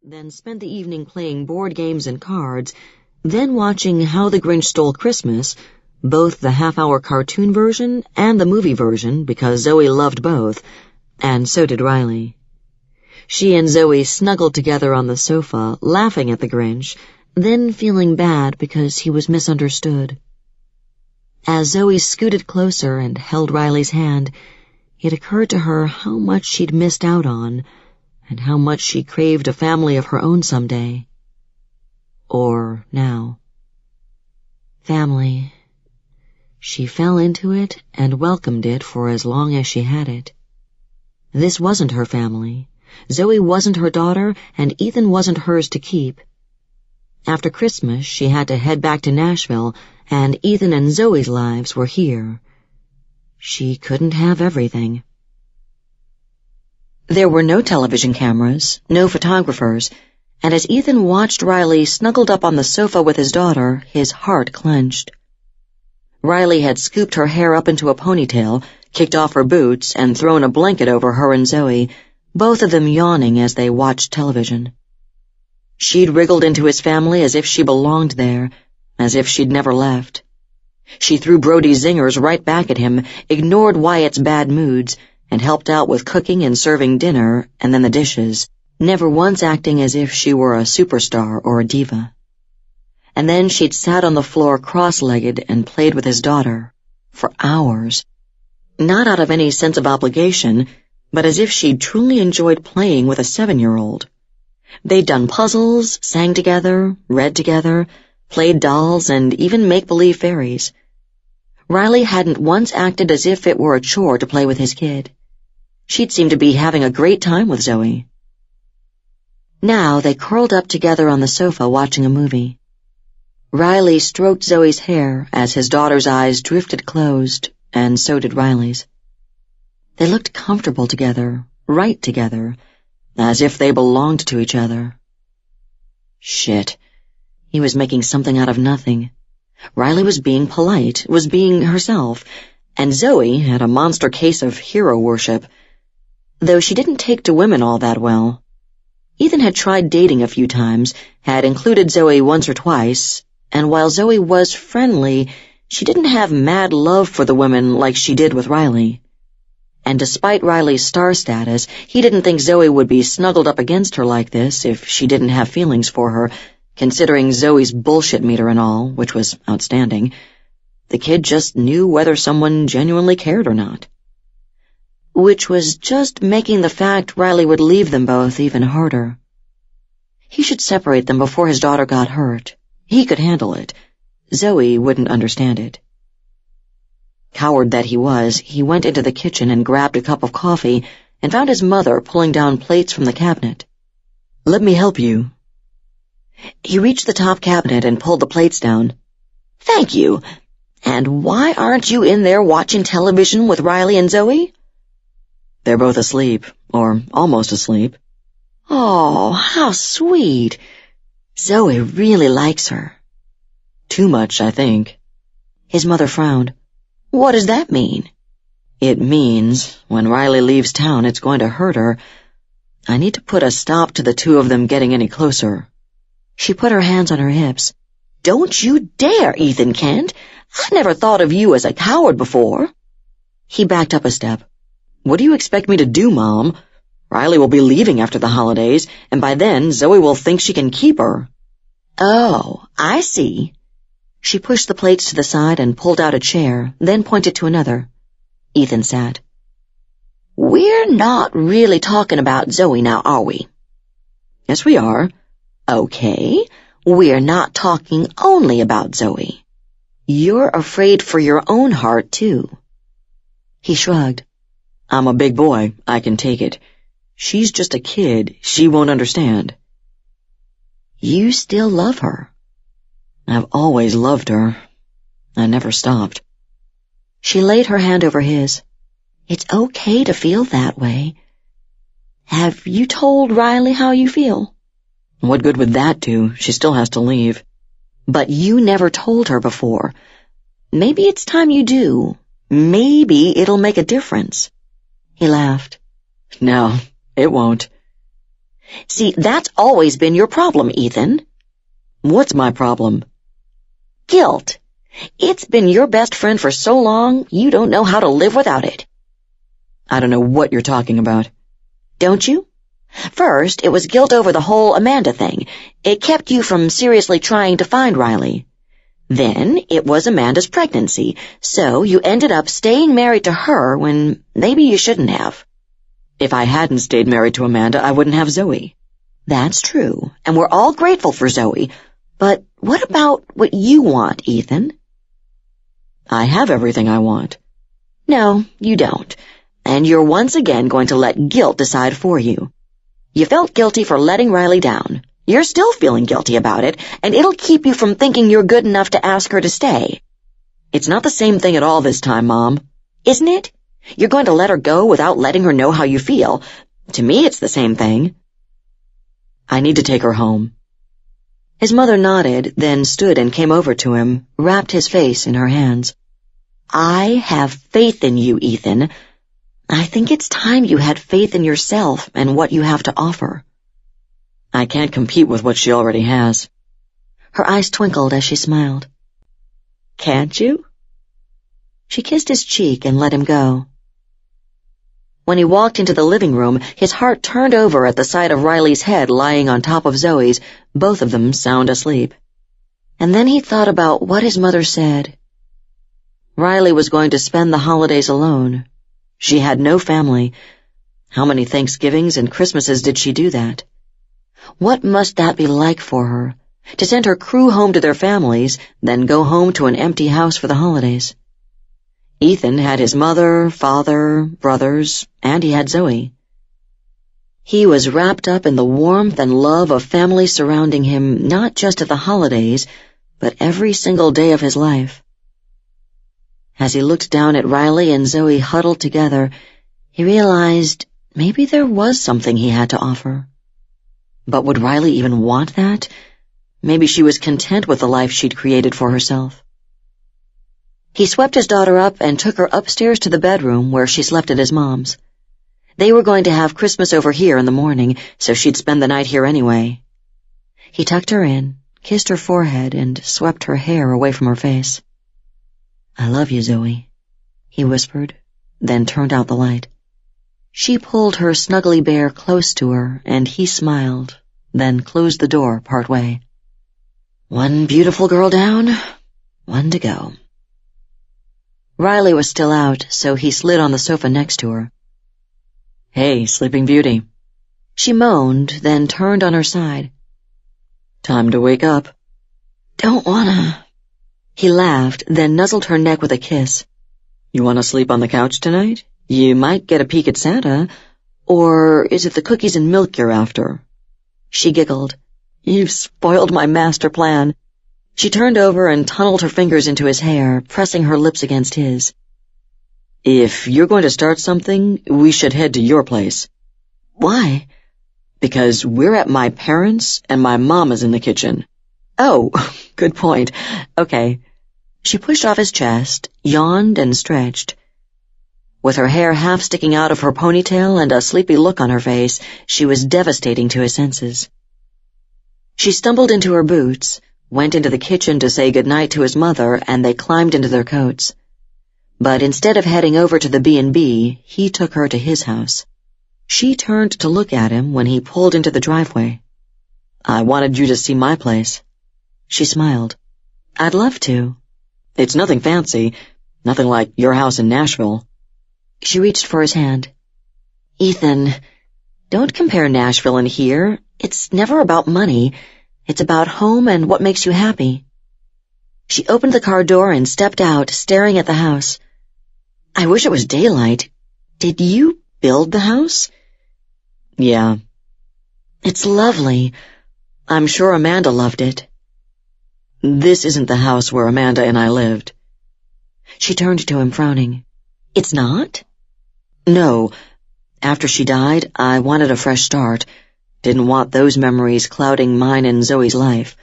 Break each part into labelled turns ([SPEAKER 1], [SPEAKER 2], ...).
[SPEAKER 1] then spent the evening playing board games and cards, then watching How the Grinch Stole Christmas, both the half-hour cartoon version and the movie version because Zoe loved both, and so did Riley. She and Zoe snuggled together on the sofa, laughing at the Grinch, then feeling bad because he was misunderstood. As Zoe scooted closer and held Riley's hand, it occurred to her how much she'd missed out on, and how much she craved a family of her own someday. Or now. Family. She fell into it and welcomed it for as long as she had it. This wasn't her family. Zoe wasn't her daughter, and Ethan wasn't hers to keep. After Christmas, she had to head back to Nashville, and Ethan and Zoe's lives were here. She couldn't have everything. There were no television cameras, no photographers, and as Ethan watched Riley snuggled up on the sofa with his daughter, his heart clenched. Riley had scooped her hair up into a ponytail, kicked off her boots, and thrown a blanket over her and Zoe, both of them yawning as they watched television. She'd wriggled into his family as if she belonged there, as if she'd never left. She threw Brody's zingers right back at him, ignored Wyatt's bad moods, and helped out with cooking and serving dinner and then the dishes, never once acting as if she were a superstar or a diva. And then she'd sat on the floor cross-legged and played with his daughter, for hours, not out of any sense of obligation, but as if she'd truly enjoyed playing with a 7-year-old. They'd done puzzles, sang together, read together, played dolls, and even make-believe fairies. Riley hadn't once acted as if it were a chore to play with his kid. She'd seemed to be having a great time with Zoe. Now they curled up together on the sofa watching a movie. Riley stroked Zoe's hair as his daughter's eyes drifted closed, and so did Riley's. They looked comfortable together, right together, as if they belonged to each other. Shit. He was making something out of nothing. Riley was being polite, was being herself, and Zoe had a monster case of hero worship, though she didn't take to women all that well. Ethan had tried dating a few times, had included Zoe once or twice, and while Zoe was friendly, she didn't have mad love for the women like she did with Riley. And despite Riley's star status, he didn't think Zoe would be snuggled up against her like this if she didn't have feelings for her, considering Zoe's bullshit meter and all, which was outstanding. The kid just knew whether someone genuinely cared or not. Which was just making the fact Riley would leave them both even harder. He should separate them before his daughter got hurt. He could handle it. Zoe wouldn't understand it. Coward that he was, he went into the kitchen and grabbed a cup of coffee and found his mother pulling down plates from the cabinet. "Let me help you." He reached the top cabinet and pulled the plates down. "Thank you. And why aren't you in there watching television with Riley and Zoe?" "They're both asleep, or almost asleep." "Oh, how sweet. Zoe really likes her." "Too much, I think." His mother frowned. "What does that mean?" "It means when Riley leaves town it's going to hurt her. I need to put a stop to the two of them getting any closer." She put her hands on her hips. "Don't you dare, Ethan Kent. I never thought of you as a coward before." He backed up a step. "What do you expect me to do, Mom? Riley will be leaving after the holidays, and by then Zoe will think she can keep her." "Oh, I see." She pushed the plates to the side and pulled out a chair, then pointed to another. Ethan sat. "We're not really talking about Zoe now, are we?" "Yes, we are." "Okay, we're not talking only about Zoe. You're afraid for your own heart, too." He shrugged. "I'm a big boy. I can take it. She's just a kid. She won't understand." "You still love her." "I've always loved her. I never stopped." She laid her hand over his. "It's okay to feel that way. Have you told Riley how you feel?" "What good would that do? She still has to leave." "But you never told her before. Maybe it's time you do. Maybe it'll make a difference." He laughed. "No, it won't." See, that's always been your problem, Ethan.
[SPEAKER 2] What's my problem?
[SPEAKER 1] Guilt. It's been your best friend for so long, you don't know how to live without it.
[SPEAKER 2] I don't know what you're talking about.
[SPEAKER 1] Don't you? First, it was guilt over the whole Amanda thing. It kept you from seriously trying to find Riley. Then, it was Amanda's pregnancy, so you ended up staying married to her when maybe you shouldn't have.
[SPEAKER 2] If I hadn't stayed married to Amanda, I wouldn't have Zoe.
[SPEAKER 1] That's true, and we're all grateful for Zoe. But what about what you want, Ethan?
[SPEAKER 2] I have everything I want.
[SPEAKER 1] No, you don't. And you're once again going to let guilt decide for you. You felt guilty for letting Riley down. You're still feeling guilty about it, and it'll keep you from thinking you're good enough to ask her to stay.
[SPEAKER 2] It's not the same thing at all this time, Mom.
[SPEAKER 1] Isn't it? You're going to let her go without letting her know how you feel. To me, it's the same thing.
[SPEAKER 2] I need to take her home.
[SPEAKER 1] His mother nodded, then stood and came over to him, wrapped his face in her hands. I have faith in you, Ethan. I think it's time you had faith in yourself and what you have to offer.
[SPEAKER 2] I can't compete with what she already has.
[SPEAKER 1] Her eyes twinkled as she smiled.
[SPEAKER 2] Can't you?
[SPEAKER 1] She kissed his cheek and let him go. When he walked into the living room, his heart turned over at the sight of Riley's head lying on top of Zoe's, both of them sound asleep. And then he thought about what his mother said. Riley was going to spend the holidays alone. She had no family. How many Thanksgivings and Christmases did she do that? What must that be like for her, to send her crew home to their families, then go home to an empty house for the holidays? Ethan had his mother, father, brothers, and he had Zoe. He was wrapped up in the warmth and love of family surrounding him not just at the holidays, but every single day of his life. As he looked down at Riley and Zoe huddled together, he realized maybe there was something he had to offer. But would Riley even want that? Maybe she was content with the life she'd created for herself. He swept his daughter up and took her upstairs to the bedroom where she slept at his mom's. They were going to have Christmas over here in the morning, so she'd spend the night here anyway. He tucked her in, kissed her forehead, and swept her hair away from her face. I love you, Zoe, he whispered, then turned out the light. She pulled her snuggly bear close to her, and he smiled, then closed the door part way. One beautiful girl down, one to go. Riley was still out, so he slid on the sofa next to her.
[SPEAKER 2] Hey, Sleeping Beauty.
[SPEAKER 1] She moaned, then turned on her side.
[SPEAKER 2] Time to wake up.
[SPEAKER 1] Don't wanna. He laughed, then nuzzled her neck with a kiss.
[SPEAKER 2] You want to sleep on the couch tonight? You might get a peek at Santa.
[SPEAKER 1] Or is it the cookies and milk you're after? She giggled. You've spoiled my master plan. She turned over and tunneled her fingers into his hair, pressing her lips against his.
[SPEAKER 2] If you're going to start something, we should head to your place.
[SPEAKER 1] Why?
[SPEAKER 2] Because we're at my parents' and my mama's in the kitchen.
[SPEAKER 1] Oh, good point. Okay. She pushed off his chest, yawned, and stretched. With her hair half sticking out of her ponytail and a sleepy look on her face, she was devastating to his senses. She stumbled into her boots, went into the kitchen to say goodnight to his mother, and they climbed into their coats. But instead of heading over to the B&B, he took her to his house. She turned to look at him when he pulled into the driveway.
[SPEAKER 2] I wanted you to see my place.
[SPEAKER 1] She smiled. I'd love to.
[SPEAKER 2] It's nothing fancy, nothing like your house in Nashville.
[SPEAKER 1] She reached for his hand. Ethan, don't compare Nashville and here. It's never about money. It's about home and what makes you happy. She opened the car door and stepped out, staring at the house. I wish it was daylight. Did you build the house?
[SPEAKER 2] Yeah.
[SPEAKER 1] It's lovely. I'm sure Amanda loved it.
[SPEAKER 2] This isn't the house where Amanda and I lived.
[SPEAKER 1] She turned to him, frowning. It's not?
[SPEAKER 2] No. After she died, I wanted a fresh start. Didn't want those memories clouding mine and Zoe's life.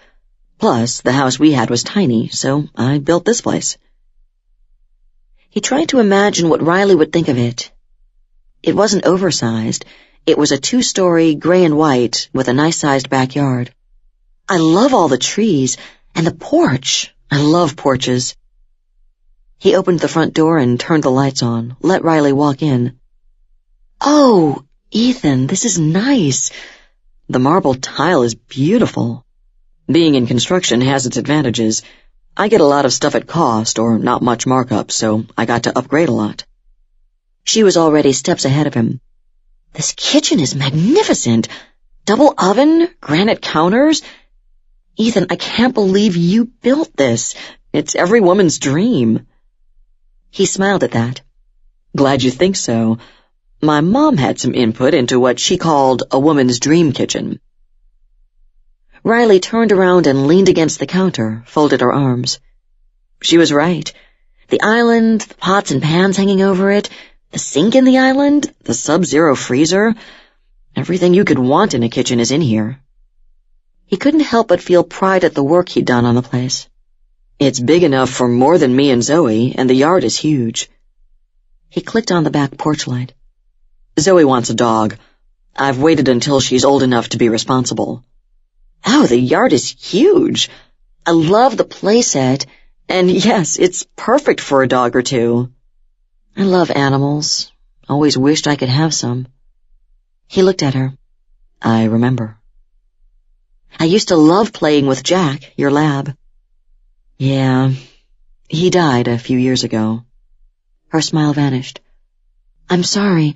[SPEAKER 2] Plus, the house we had was tiny, so I built this place.
[SPEAKER 1] He tried to imagine what Riley would think of it. It wasn't oversized. It was a 2-story, gray and white, with a nice-sized backyard. I love all the trees, and the porch. I love porches. He opened the front door and turned the lights on, let Riley walk in. Oh, Ethan, this is nice. The marble tile is beautiful. Being in construction has its advantages. I get a lot of stuff at cost or not much markup, so I got to upgrade a lot. She was already steps ahead of him. This kitchen is magnificent. Double oven, granite counters. Ethan, I can't believe you built this. It's every woman's dream. He smiled at that. Glad you think so. My mom had some input into what she called a woman's dream kitchen. Riley turned around and leaned against the counter, folded her arms. She was right. The island, the pots and pans hanging over it, the sink in the island, the sub-zero freezer, everything you could want in a kitchen is in here. He couldn't help but feel pride at the work he'd done on the place. It's big enough for more than me and Zoe, and the yard is huge. He clicked on the back porch light. Zoe wants a dog. I've waited until she's old enough to be responsible. Oh, the yard is huge. I love the playset, and yes, it's perfect for a dog or two. I love animals. Always wished I could have some. He looked at her. I remember. I used to love playing with Jack, your lab. Yeah, he died a few years ago. Her smile vanished. I'm sorry.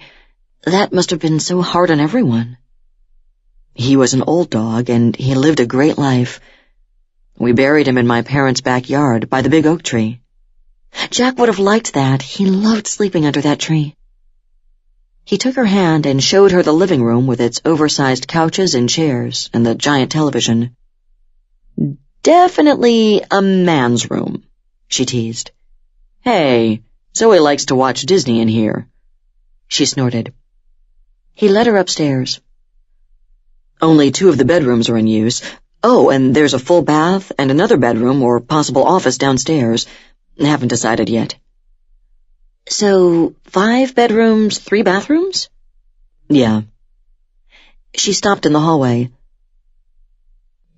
[SPEAKER 1] That must have been so hard on everyone. He was an old dog, and he lived a great life. We buried him in my parents' backyard by the big oak tree. Jack would have liked that. He loved sleeping under that tree. He took her hand and showed her the living room with its oversized couches and chairs and the giant television. Definitely a man's room, she teased. Hey, Zoe likes to watch Disney in here. She snorted. He led her upstairs. Only 2 of the bedrooms are in use. Oh, and there's a full bath and another bedroom or possible office downstairs. Haven't decided yet. So, 5 bedrooms, 3 bathrooms? Yeah. She stopped in the hallway.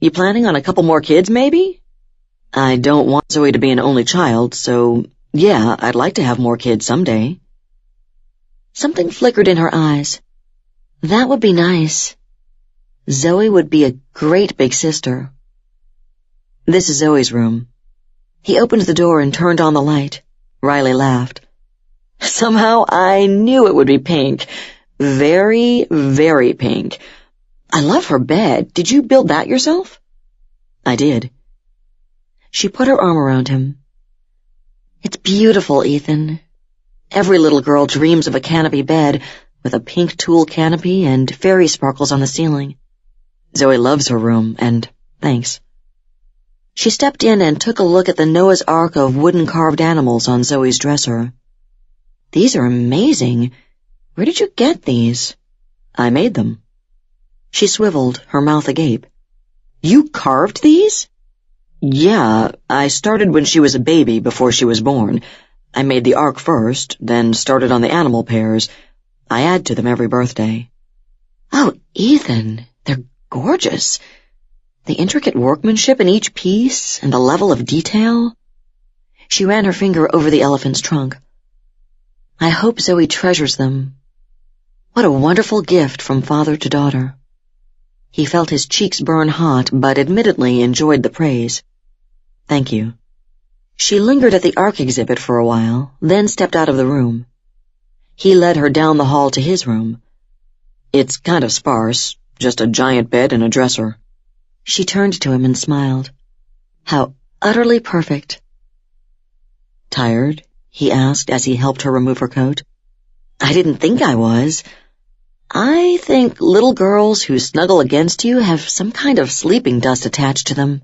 [SPEAKER 1] You planning on a couple more kids, maybe? I don't want Zoe to be an only child, so yeah, I'd like to have more kids someday. Something flickered in her eyes. That would be nice. Zoe would be a great big sister. This is Zoe's room. He opened the door and turned on the light. Riley laughed. Somehow I knew it would be pink. Very, very pink. I love her bed. Did you build that yourself? I did. She put her arm around him. It's beautiful, Ethan. Every little girl dreams of a canopy bed with a pink tulle canopy and fairy sparkles on the ceiling. Zoe loves her room, and thanks. She stepped in and took a look at the Noah's Ark of wooden carved animals on Zoe's dresser. These are amazing. Where did you get these? I made them. She swiveled, her mouth agape. You carved these? Yeah, I started when she was a baby before she was born. I made the ark first, then started on the animal pairs. I add to them every birthday. Oh, Ethan, they're gorgeous. The intricate workmanship in each piece and the level of detail. She ran her finger over the elephant's trunk. I hope Zoe treasures them. What a wonderful gift from father to daughter. He felt his cheeks burn hot, but admittedly enjoyed the praise. Thank you. She lingered at the Ark exhibit for a while, then stepped out of the room. He led her down the hall to his room. It's kind of sparse, just a giant bed and a dresser. She turned to him and smiled. How utterly perfect. Tired? He asked as he helped her remove her coat. I didn't think I was. I think little girls who snuggle against you have some kind of sleeping dust attached to them.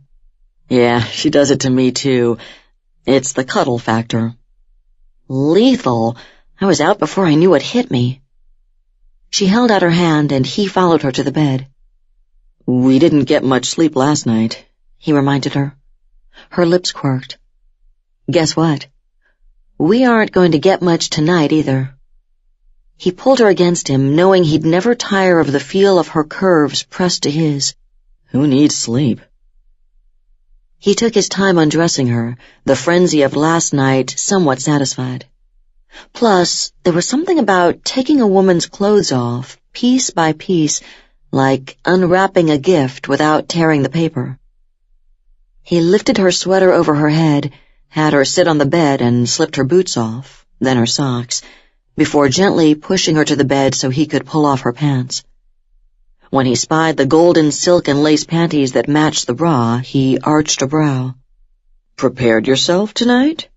[SPEAKER 1] Yeah, she does it to me too. It's the cuddle factor. Lethal. I was out before I knew what hit me. She held out her hand and he followed her to the bed. We didn't get much sleep last night, he reminded her. Her lips quirked. Guess what? We aren't going to get much tonight either. He pulled her against him, knowing he'd never tire of the feel of her curves pressed to his.
[SPEAKER 2] Who needs sleep?
[SPEAKER 1] He took his time undressing her, the frenzy of last night somewhat satisfied. Plus, there was something about taking a woman's clothes off, piece by piece, like unwrapping a gift without tearing the paper. He lifted her sweater over her head, had her sit on the bed and slipped her boots off, then her socks, before gently pushing her to the bed so he could pull off her pants. When he spied the golden silk and lace panties that matched the bra, he arched a brow.
[SPEAKER 2] Prepared yourself tonight?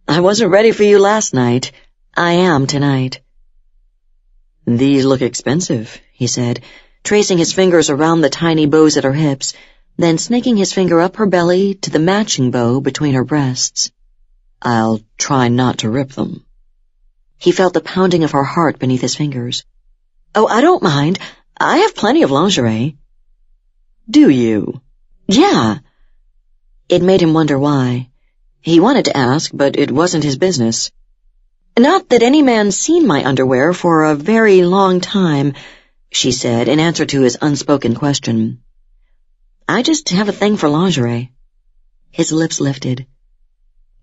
[SPEAKER 1] I wasn't ready for you last night. I am tonight.
[SPEAKER 2] These look expensive, he said,
[SPEAKER 1] tracing his fingers around the tiny bows at her hips, then snaking his finger up her belly to the matching bow between her breasts.
[SPEAKER 2] I'll try not to rip them.
[SPEAKER 1] He felt the pounding of her heart beneath his fingers. Oh, I don't mind. I have plenty of lingerie.
[SPEAKER 2] Do you?
[SPEAKER 1] Yeah. It made him wonder why. He wanted to ask, but it wasn't his business. Not that any man's seen my underwear for a very long time, she said in answer to his unspoken question. I just have a thing for lingerie. His lips lifted.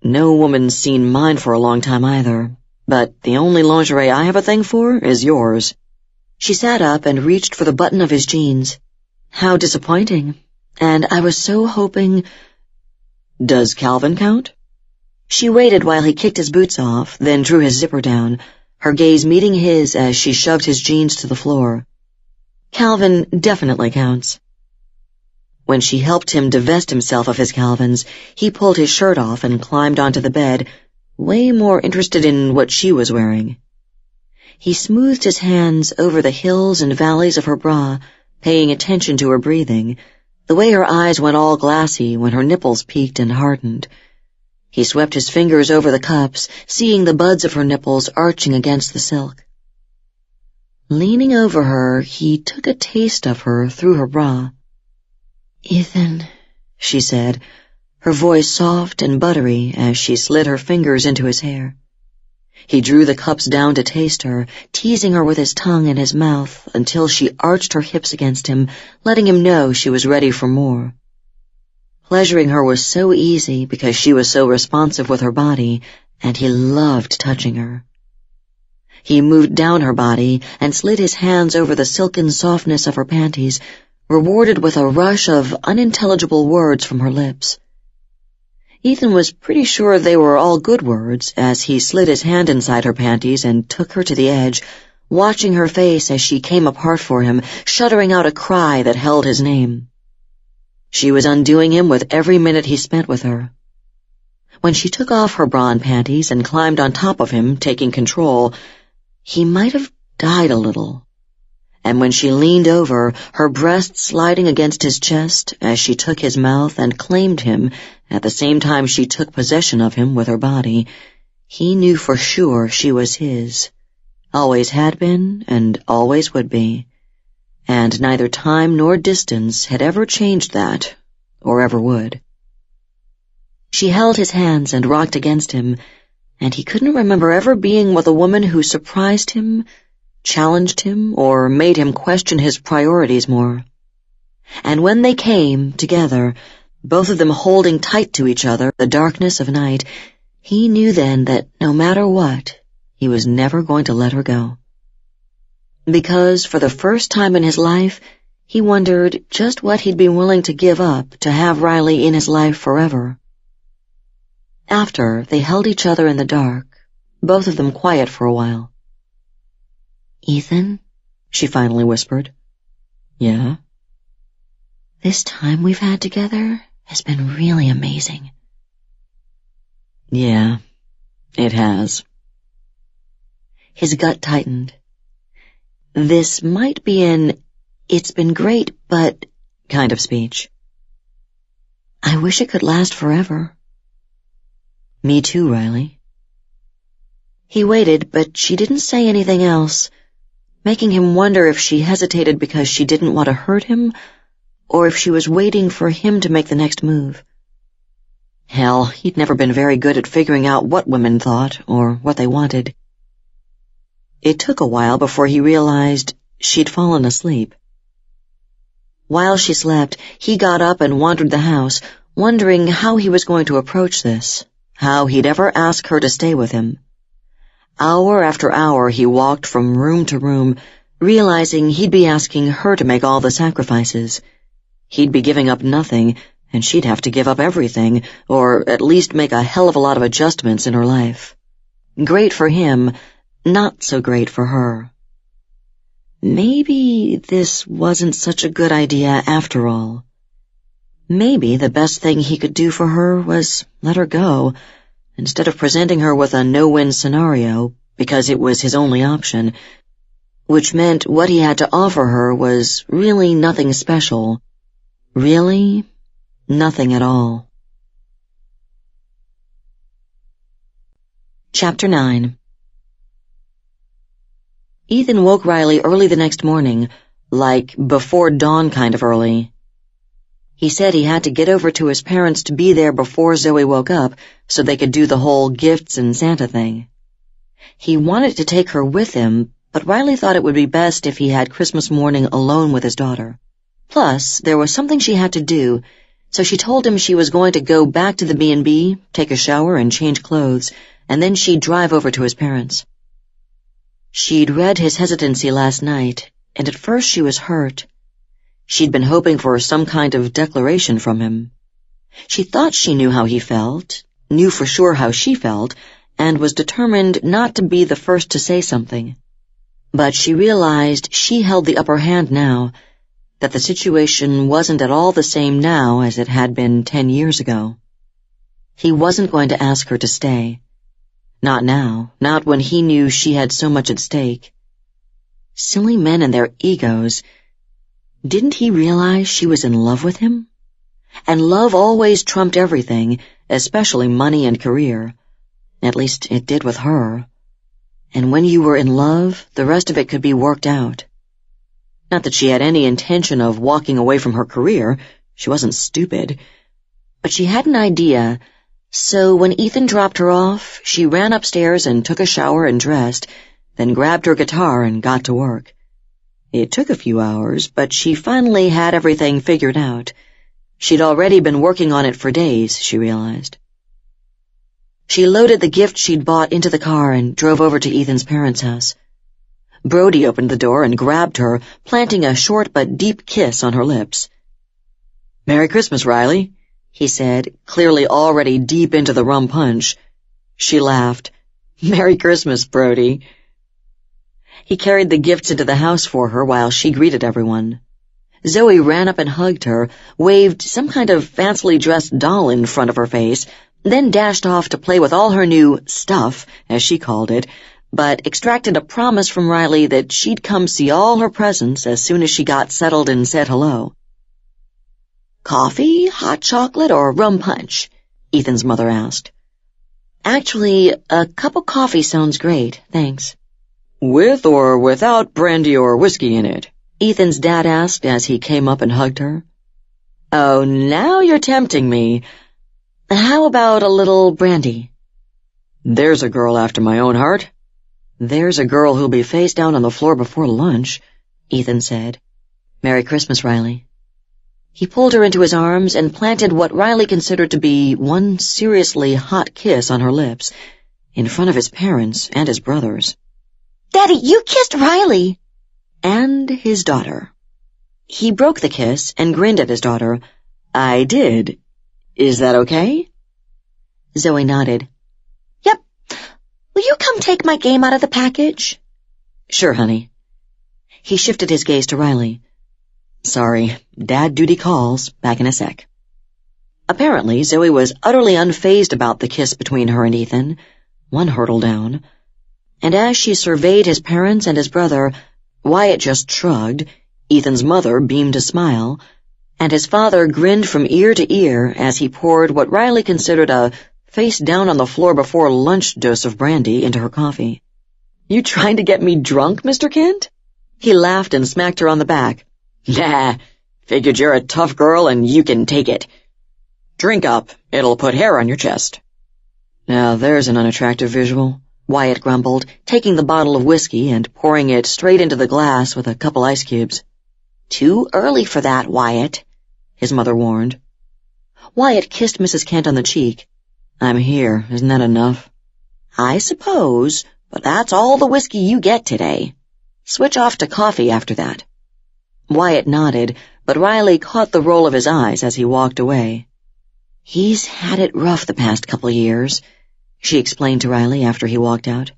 [SPEAKER 2] No woman's seen mine for a long time either, but the only lingerie I have a thing for is yours.
[SPEAKER 1] She sat up and reached for the button of his jeans. How disappointing. And I was so hoping...
[SPEAKER 2] Does Calvin count?
[SPEAKER 1] She waited while he kicked his boots off, then drew his zipper down, her gaze meeting his as she shoved his jeans to the floor. Calvin definitely counts. When she helped him divest himself of his Calvins, he pulled his shirt off and climbed onto the bed, way more interested in what she was wearing. He smoothed his hands over the hills and valleys of her bra, paying attention to her breathing, the way her eyes went all glassy when her nipples peaked and hardened. He swept his fingers over the cups, seeing the buds of her nipples arching against the silk. Leaning over her, he took a taste of her through her bra. Ethan, she said, her voice soft and buttery as she slid her fingers into his hair. He drew the cups down to taste her, teasing her with his tongue in his mouth until she arched her hips against him, letting him know she was ready for more. Pleasuring her was so easy because she was so responsive with her body, and he loved touching her. He moved down her body and slid his hands over the silken softness of her panties, rewarded with a rush of unintelligible words from her lips. Ethan was pretty sure they were all good words as he slid his hand inside her panties and took her to the edge, watching her face as she came apart for him, shuddering out a cry that held his name. She was undoing him with every minute he spent with her. When she took off her bra and panties and climbed on top of him, taking control, he might have died a little. And when she leaned over, her breast sliding against his chest as she took his mouth and claimed him at the same time she took possession of him with her body, he knew for sure she was his, always had been and always would be, and neither time nor distance had ever changed that, or ever would. She held his hands and rocked against him, and he couldn't remember ever being with a woman who surprised him, challenged him, or made him question his priorities more. And when they came, together, both of them holding tight to each other, the darkness of night, he knew then that no matter what, he was never going to let her go. Because, for the first time in his life, he wondered just what he'd be willing to give up to have Riley in his life forever. After, they held each other in the dark, both of them quiet for a while. Ethan, she finally whispered.
[SPEAKER 2] Yeah?
[SPEAKER 1] This time we've had together has been really amazing.
[SPEAKER 2] Yeah, it has.
[SPEAKER 1] His gut tightened. This might be an "it's been great, but" kind of speech. I wish it could last forever.
[SPEAKER 2] Me too, Riley.
[SPEAKER 1] He waited, but she didn't say anything else, making him wonder if she hesitated because she didn't want to hurt him, or if she was waiting for him to make the next move. Hell, he'd never been very good at figuring out what women thought or what they wanted.
[SPEAKER 2] It took a while before he realized she'd fallen asleep. While she slept, he got up and wandered the house, wondering how he was going to approach this, how he'd ever ask her to stay with him. Hour after hour he walked from room to room, realizing he'd be asking her to make all the sacrifices. He'd be giving up nothing, and she'd have to give up everything, or at least make a hell of a lot of adjustments in her life. Great for him, not so great for her. Maybe this wasn't such a good idea after all. Maybe the best thing he could do for her was let her go, instead of presenting her with a no-win scenario, because it was his only option, which meant what he had to offer her was really nothing special. Really, nothing at all. Chapter 9. Ethan woke Riley early the next morning, like before dawn kind of early. He said he had to get over to his parents to be there before Zoe woke up so they could do the whole gifts and Santa thing. He wanted to take her with him, but Riley thought it would be best if he had Christmas morning alone with his daughter. Plus, there was something she had to do, so she told him she was going to go back to the B&B, take a shower and change clothes, and then she'd drive over to his parents'. She'd read his hesitancy last night, and at first she was hurt. She'd been hoping for some kind of declaration from him. She thought she knew how he felt, knew for sure how she felt, and was determined not to be the first to say something. But she realized she held the upper hand now, that the situation wasn't at all the same now as it had been 10 years ago. He wasn't going to ask her to stay. Not now, not when he knew she had so much at stake. Silly men and their egos. Didn't he realize she was in love with him? And love always trumped everything, especially money and career. At least it did with her. And when you were in love, the rest of it could be worked out. Not that she had any intention of walking away from her career. She wasn't stupid. But she had an idea. So when Ethan dropped her off, she ran upstairs and took a shower and dressed, then grabbed her guitar and got to work. It took a few hours, but she finally had everything figured out. She'd already been working on it for days, she realized. She loaded the gift she'd bought into the car and drove over to Ethan's parents' house. Brody opened the door and grabbed her, planting a short but deep kiss on her lips. "Merry Christmas, Riley," he said, clearly already deep into the rum punch. She laughed. "Merry Christmas, Brody." He carried the gifts into the house for her while she greeted everyone. Zoe ran up and hugged her, waved some kind of fancily dressed doll in front of her face, then dashed off to play with all her new stuff, as she called it, but extracted a promise from Riley that she'd come see all her presents as soon as she got settled and said hello. "Coffee, hot chocolate, or rum punch?" Ethan's mother asked. "Actually, a cup of coffee sounds great, thanks." "With or without brandy or whiskey in it?" Ethan's dad asked as he came up and hugged her. "Oh, now you're tempting me. How about a little brandy?" "There's a girl after my own heart." "There's a girl who'll be face down on the floor before lunch," Ethan said. "Merry Christmas, Riley." He pulled her into his arms and planted what Riley considered to be one seriously hot kiss on her lips, in front of his parents and his brothers. "Daddy, you kissed Riley!" And his daughter. He broke the kiss and grinned at his daughter. "I did. Is that okay?" Zoe nodded. "Yep. Will you come take my game out of the package?" "Sure, honey." He shifted his gaze to Riley. "Sorry, Dad duty calls. Back in a sec." Apparently, Zoe was utterly unfazed about the kiss between her and Ethan, one hurdle down. And as she surveyed his parents and his brother, Wyatt just shrugged, Ethan's mother beamed a smile, and his father grinned from ear to ear as he poured what Riley considered a face-down-on-the-floor-before-lunch dose of brandy into her coffee. "You trying to get me drunk, Mr. Kent?" He laughed and smacked her on the back. "Nah, figured you're a tough girl and you can take it. Drink up, it'll put hair on your chest." Now there's an unattractive visual. Wyatt grumbled, taking the bottle of whiskey and pouring it straight into the glass with a couple ice cubes.
[SPEAKER 1] Too early for that, Wyatt, his mother warned.
[SPEAKER 2] Wyatt kissed Mrs. Kent on the cheek. I'm here, isn't that enough?
[SPEAKER 1] I suppose, but that's all the whiskey you get today. Switch off to coffee after that.
[SPEAKER 2] Wyatt nodded, but Riley caught the roll of his eyes as he walked away.
[SPEAKER 1] He's had it rough the past couple years, she explained to Riley after he walked out.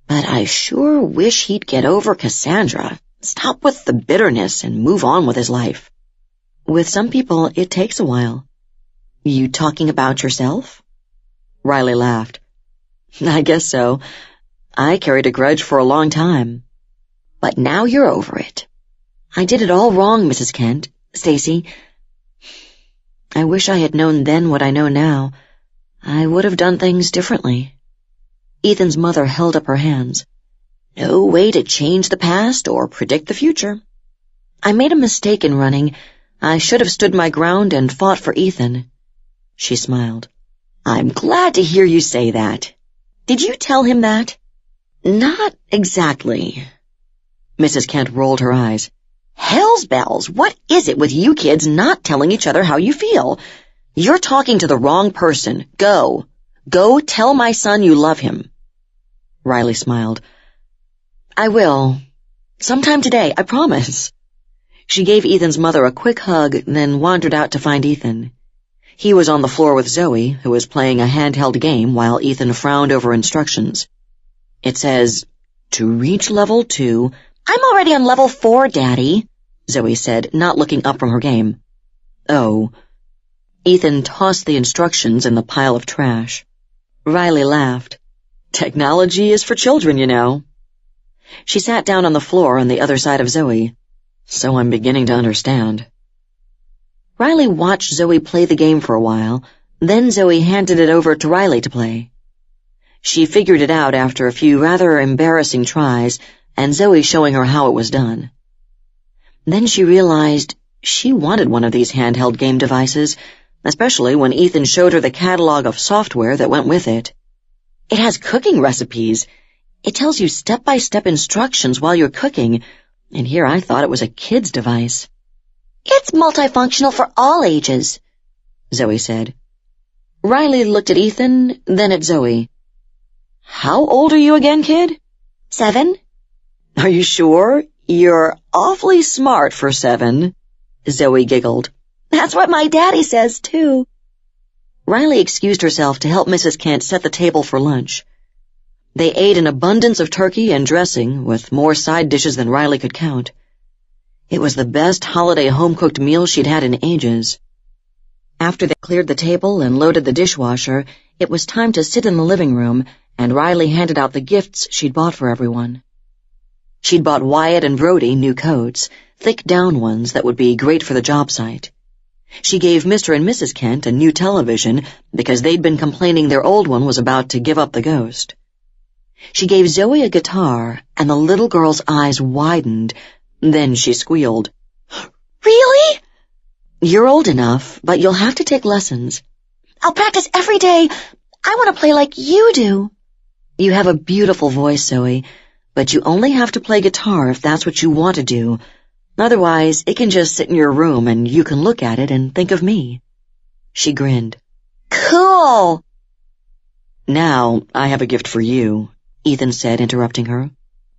[SPEAKER 1] But I sure wish he'd get over Cassandra, stop with the bitterness, and move on with his life.
[SPEAKER 2] With some people, it takes a while.
[SPEAKER 1] You talking about yourself?
[SPEAKER 2] Riley laughed. I guess so. I carried a grudge for a long time.
[SPEAKER 1] But now you're over it.
[SPEAKER 2] I did it all wrong, Mrs. Kent. Stacy. I wish I had known then what I know now. I would have done things differently. Ethan's mother held up her hands.
[SPEAKER 1] No way to change the past or predict the future.
[SPEAKER 2] I made a mistake in running. I should have stood my ground and fought for Ethan. She smiled.
[SPEAKER 1] I'm glad to hear you say that. Did you tell him that?
[SPEAKER 2] Not exactly.
[SPEAKER 1] Mrs. Kent rolled her eyes. Hell's bells, what is it with you kids not telling each other how you feel? You're talking to the wrong person. Go. Go tell my son you love him.
[SPEAKER 2] Riley smiled. I will. Sometime today, I promise. She gave Ethan's mother a quick hug, then wandered out to find Ethan. He was on the floor with Zoe, who was playing a handheld game while Ethan frowned over instructions. It says, to reach level 2...
[SPEAKER 1] I'm already on level 4, Daddy,
[SPEAKER 2] Zoe said, not looking up from her game. Oh. Ethan tossed the instructions in the pile of trash. Riley laughed. Technology is for children, you know. She sat down on the floor on the other side of Zoe. So I'm beginning to understand. Riley watched Zoe play the game for a while, then Zoe handed it over to Riley to play. She figured it out after a few rather embarrassing tries, and Zoe showing her how it was done. Then she realized she wanted one of these handheld game devices, especially when Ethan showed her the catalog of software that went with it. It has cooking recipes. It tells you step-by-step instructions while you're cooking, and here I thought it was a kid's device.
[SPEAKER 1] It's multifunctional for all ages,
[SPEAKER 2] Zoe said. Riley looked at Ethan, then at Zoe. How old are you again, kid?
[SPEAKER 1] 7.
[SPEAKER 2] Are you sure? You're awfully smart for 7. Zoe giggled.
[SPEAKER 1] That's what my daddy says, too.
[SPEAKER 2] Riley excused herself to help Mrs. Kent set the table for lunch. They ate an abundance of turkey and dressing, with more side dishes than Riley could count. It was the best holiday home-cooked meal she'd had in ages. After they cleared the table and loaded the dishwasher, it was time to sit in the living room, and Riley handed out the gifts she'd bought for everyone. She'd bought Wyatt and Brody new coats, thick down ones that would be great for the job site. She gave Mr. and Mrs. Kent a new television because they'd been complaining their old one was about to give up the ghost. She gave Zoe a guitar, and the little girl's eyes widened. Then she squealed.
[SPEAKER 1] Really?
[SPEAKER 2] You're old enough, but you'll have to take lessons.
[SPEAKER 1] I'll practice every day. I want to play like you do.
[SPEAKER 2] You have a beautiful voice, Zoe, but you only have to play guitar if that's what you want to do. Otherwise, it can just sit in your room and you can look at it and think of me. She grinned.
[SPEAKER 1] Cool.
[SPEAKER 2] Now, I have a gift for you, Ethan said, interrupting her.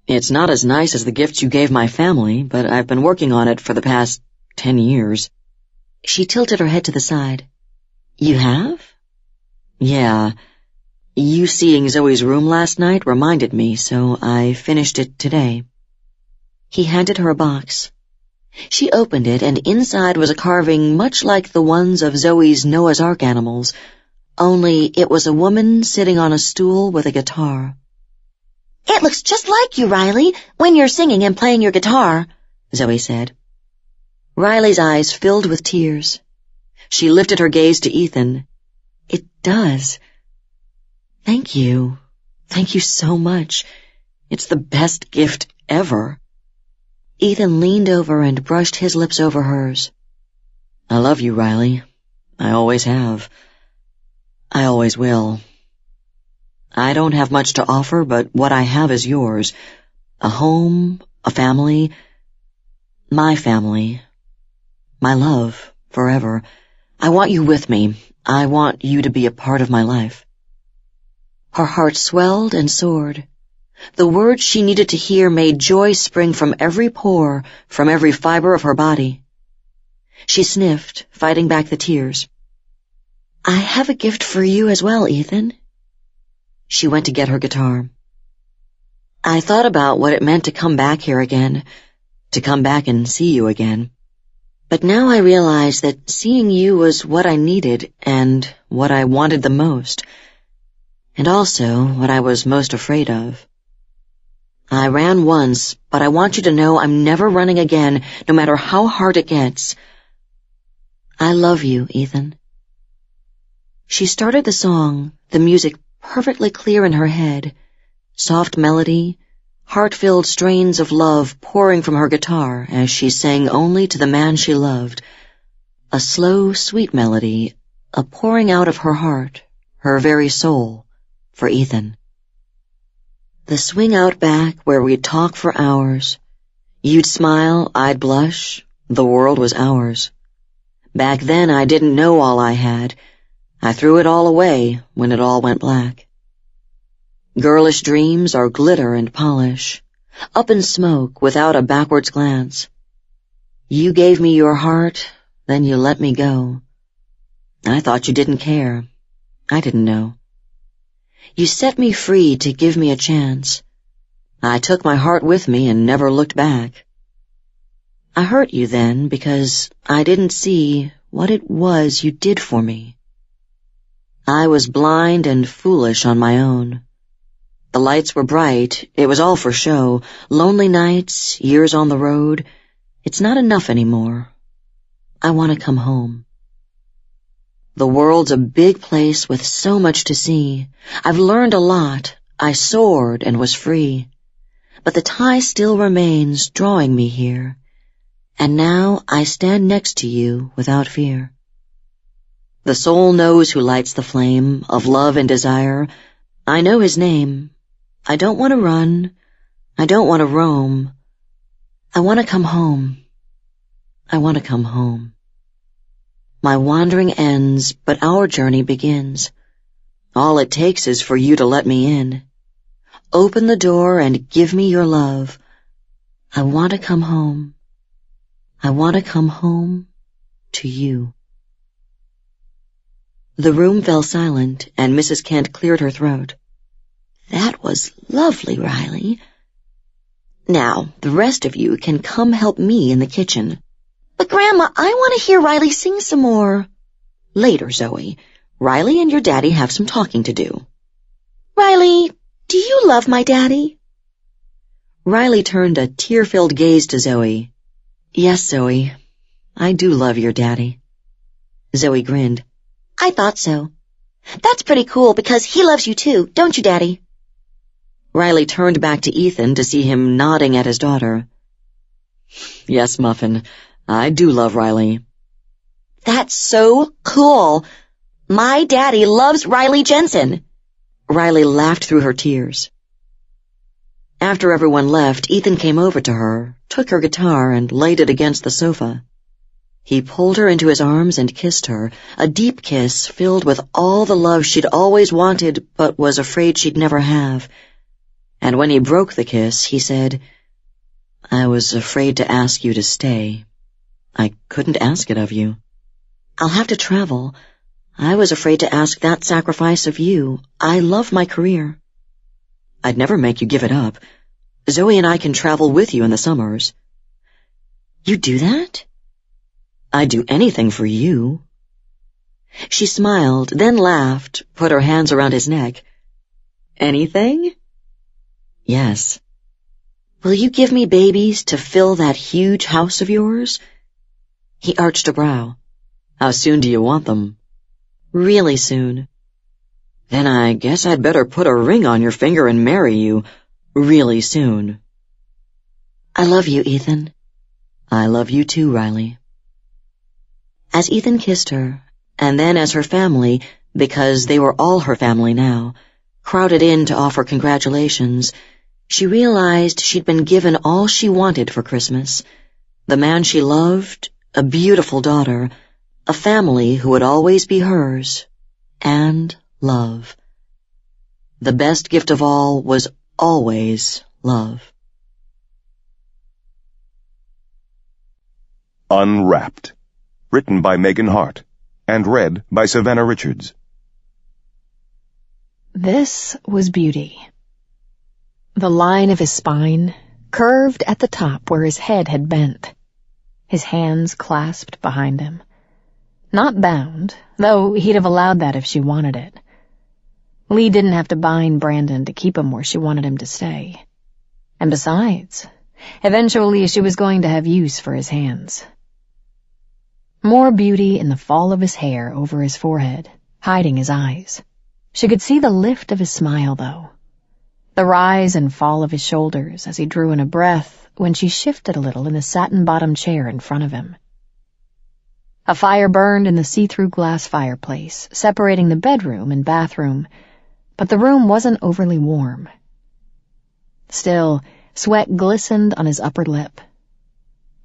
[SPEAKER 2] It's not as nice as the gifts you gave my family, but I've been working on it for the past 10 years. She tilted her head to the side. You have? Yeah. You seeing Zoe's room last night reminded me, so I finished it today. He handed her a box. She opened it, and inside was a carving much like the ones of Zoe's Noah's Ark animals, only it was a woman sitting on a stool with a guitar.
[SPEAKER 1] It looks just like you, Riley, when you're singing and playing your guitar,
[SPEAKER 2] Zoe said. Riley's eyes filled with tears. She lifted her gaze to Ethan. It does. Thank you. Thank you so much. It's the best gift ever. Ethan leaned over and brushed his lips over hers. I love you, Riley. I always have. I always will. I don't have much to offer, but what I have is yours. A home, a family, my love, forever. I want you with me. I want you to be a part of my life." Her heart swelled and soared. The words she needed to hear made joy spring from every pore, from every fiber of her body. She sniffed, fighting back the tears. "I have a gift for you as well, Ethan." She went to get her guitar. "I thought about what it meant to come back here again, to come back and see you again. But now I realize that seeing you was what I needed and what I wanted the most, and also what I was most afraid of. I ran once, but I want you to know I'm never running again, no matter how hard it gets. I love you, Ethan." She started the song, the music perfectly clear in her head, soft melody, heart-filled strains of love pouring from her guitar as she sang only to the man she loved. A slow, sweet melody, a pouring out of her heart, her very soul, for Ethan. The swing out back where we'd talk for hours. You'd smile, I'd blush, the world was ours. Back then I didn't know all I had. I threw it all away when it all went black. Girlish dreams are glitter and polish, up in smoke without a backwards glance. You gave me your heart, then you let me go. I thought you didn't care. I didn't know. You set me free to give me a chance. I took my heart with me and never looked back. I hurt you then because I didn't see what it was you did for me. I was blind and foolish on my own. The lights were bright, it was all for show, lonely nights, years on the road. It's not enough anymore. I want to come home. The world's a big place with so much to see. I've learned a lot. I soared and was free. But the tie still remains, drawing me here. And now I stand next to you without fear. The soul knows who lights the flame of love and desire. I know his name. I don't want to run. I don't want to roam. I want to come home. I want to come home. My wandering ends, but our journey begins. All it takes is for you to let me in. Open the door and give me your love. I want to come home. I want to come home to you. The room fell silent, and Mrs. Kent cleared her throat. That was lovely, Riley. Now, the rest of you can come help me in the kitchen. But, Grandma, I want to hear Riley sing some more. Later, Zoe. Riley and your daddy have some talking to do. Riley, do you love my daddy? Riley turned a tear-filled gaze to Zoe. Yes, Zoe, I do love your daddy. Zoe grinned. I thought so. That's pretty cool because he loves you too, don't you, Daddy? Riley turned back to Ethan to see him nodding at his daughter. Yes, Muffin, I do love Riley. That's so cool. My daddy loves Riley Jensen. Riley laughed through her tears. After everyone left, Ethan came over to her, took her guitar, and laid it against the sofa. He pulled her into his arms and kissed her, a deep kiss filled with all the love she'd always wanted but was afraid she'd never have. And when he broke the kiss, he said, I was afraid to ask you to stay. I couldn't ask it of you. I'll have to travel. I was afraid to ask that sacrifice of you. I love my career. I'd never make you give it up. Zoe and I can travel with you in the summers. You do that? I'd do anything for you. She smiled, then laughed, put her hands around his neck. Anything? Yes. Will you give me babies to fill that huge house of yours? He arched a brow. How soon do you want them? Really soon. Then I guess I'd better put a ring on your finger and marry you really soon. I love you, Ethan. I love you too, Riley. As Ethan kissed her, and then as her family, because they were all her family now,
[SPEAKER 1] crowded in to offer congratulations, she realized she'd been given all she wanted for Christmas: the man she loved, a beautiful daughter, a family who would always be hers, and love. The best gift of all was always love.
[SPEAKER 3] Unwrapped. Written by Megan Hart and read by Savannah Richards.
[SPEAKER 4] This was Beauty. The line of his spine curved at the top where his head had bent, his hands clasped behind him. Not bound, though he'd have allowed that if she wanted it. Lee didn't have to bind Brandon to keep him where she wanted him to stay. And besides, eventually she was going to have use for his hands. More beauty in the fall of his hair over his forehead, hiding his eyes. She could see the lift of his smile, though. The rise and fall of his shoulders as he drew in a breath when she shifted a little in the satin-bottomed chair in front of him. A fire burned in the see-through glass fireplace, separating the bedroom and bathroom, but the room wasn't overly warm. Still, sweat glistened on his upper lip.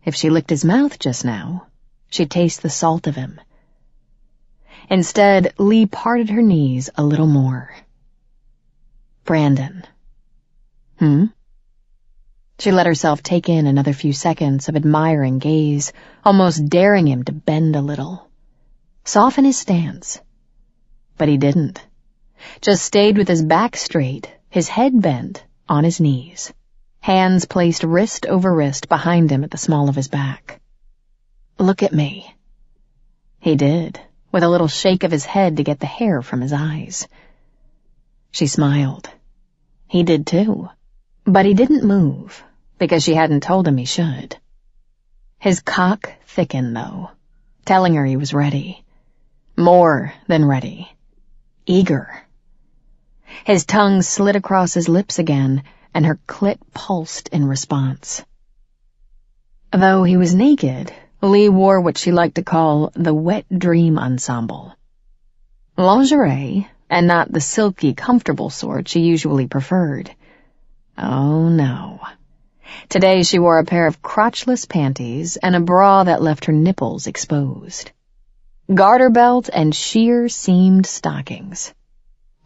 [SPEAKER 4] If she licked his mouth just now, she'd taste the salt of him. Instead, Lee parted her knees a little more. Brandon. She let herself take in another few seconds of admiring gaze, almost daring him to bend a little, soften his stance. But he didn't. Just stayed with his back straight, his head bent, on his knees, hands placed wrist over wrist behind him at the small of his back. "Look at me." He did, with a little shake of his head to get the hair from his eyes. She smiled. He did too, but he didn't move, because she hadn't told him he should. His cock thickened, though, telling her he was ready. More than ready. Eager. His tongue slid across his lips again, and her clit pulsed in response. Though he was naked, Lee wore what she liked to call the wet dream ensemble. Lingerie, and not the silky, comfortable sort she usually preferred. Oh, no. Today she wore a pair of crotchless panties and a bra that left her nipples exposed. Garter belt and sheer-seamed stockings.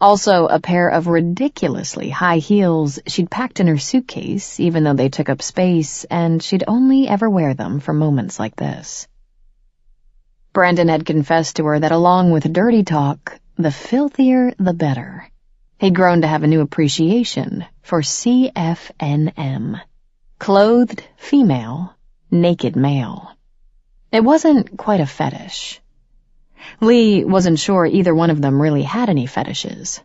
[SPEAKER 4] Also a pair of ridiculously high heels she'd packed in her suitcase, even though they took up space, and she'd only ever wear them for moments like this. Brandon had confessed to her that along with dirty talk, the filthier the better. He'd grown to have a new appreciation for CFNM. Clothed female, naked male. It wasn't quite a fetish. Lee wasn't sure either one of them really had any fetishes.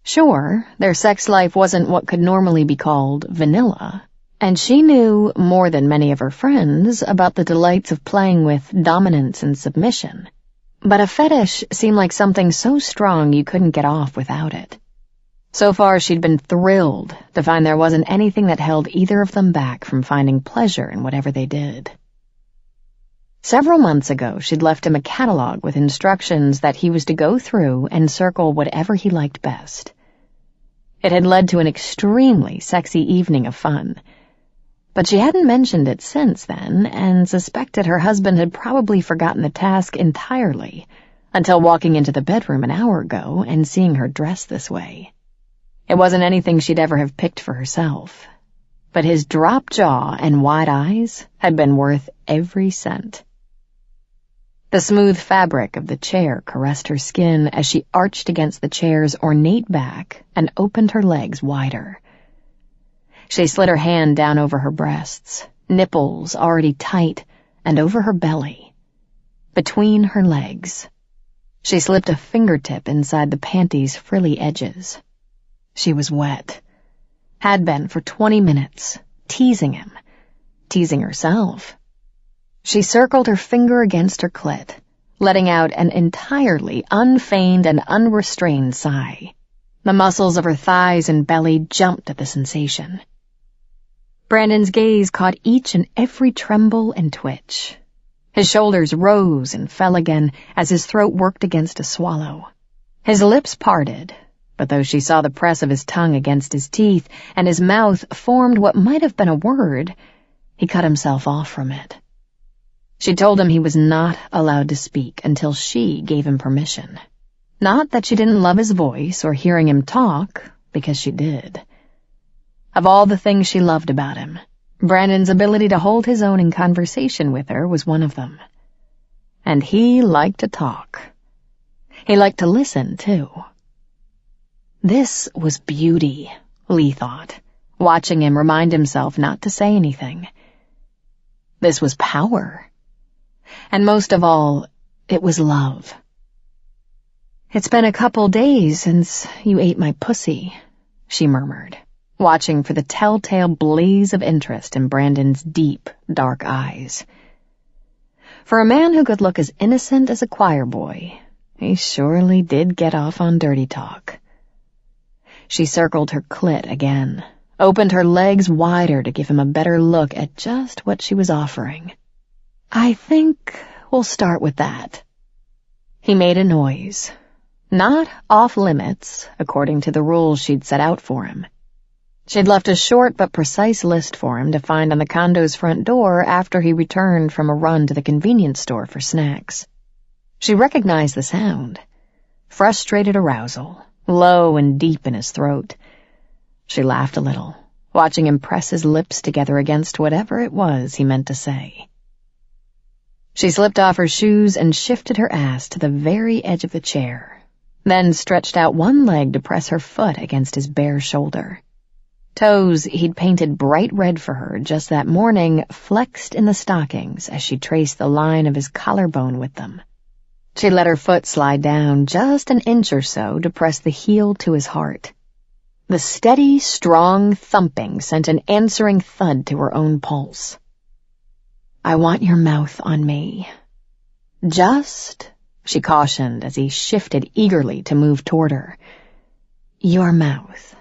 [SPEAKER 4] Sure, their sex life wasn't what could normally be called vanilla, and she knew more than many of her friends about the delights of playing with dominance and submission. But a fetish seemed like something so strong you couldn't get off without it. So far she'd been thrilled to find there wasn't anything that held either of them back from finding pleasure in whatever they did. Several months ago, she'd left him a catalog with instructions that he was to go through and circle whatever he liked best. It had led to an extremely sexy evening of fun, but she hadn't mentioned it since then and suspected her husband had probably forgotten the task entirely until walking into the bedroom an hour ago and seeing her dressed this way. It wasn't anything she'd ever have picked for herself, but his drop jaw and wide eyes had been worth every cent. The smooth fabric of the chair caressed her skin as she arched against the chair's ornate back and opened her legs wider. She slid her hand down over her breasts, nipples already tight, and over her belly. Between her legs. She slipped a fingertip inside the panties' frilly edges. She was wet. Had been for 20 minutes, teasing him, teasing herself. She circled her finger against her clit, letting out an entirely unfeigned and unrestrained sigh. The muscles of her thighs and belly jumped at the sensation. Brandon's gaze caught each and every tremble and twitch. His shoulders rose and fell again as his throat worked against a swallow. His lips parted, but though she saw the press of his tongue against his teeth and his mouth formed what might have been a word, he cut himself off from it. She told him he was not allowed to speak until she gave him permission. Not that she didn't love his voice or hearing him talk, because she did. Of all the things she loved about him, Brandon's ability to hold his own in conversation with her was one of them. And he liked to talk. He liked to listen, too. This was beauty, Lee thought, watching him remind himself not to say anything. This was power. And most of all, it was love. "It's been a couple days since you ate my pussy," she murmured, watching for the telltale blaze of interest in Brandon's deep, dark eyes. For a man who could look as innocent as a choir boy, he surely did get off on dirty talk. She circled her clit again, opened her legs wider to give him a better look at just what she was offering. "I think we'll start with that." He made a noise. Not off limits, according to the rules she'd set out for him. She'd left a short but precise list for him to find on the condo's front door after he returned from a run to the convenience store for snacks. She recognized the sound. Frustrated arousal, low and deep in his throat. She laughed a little, watching him press his lips together against whatever it was he meant to say. She slipped off her shoes and shifted her ass to the very edge of the chair, then stretched out one leg to press her foot against his bare shoulder. Toes he'd painted bright red for her just that morning flexed in the stockings as she traced the line of his collarbone with them. She let her foot slide down just an inch or so to press the heel to his heart. The steady, strong thumping sent an answering thud to her own pulse. "I want your mouth on me." "Just," she cautioned as he shifted eagerly to move toward her. "Your mouth."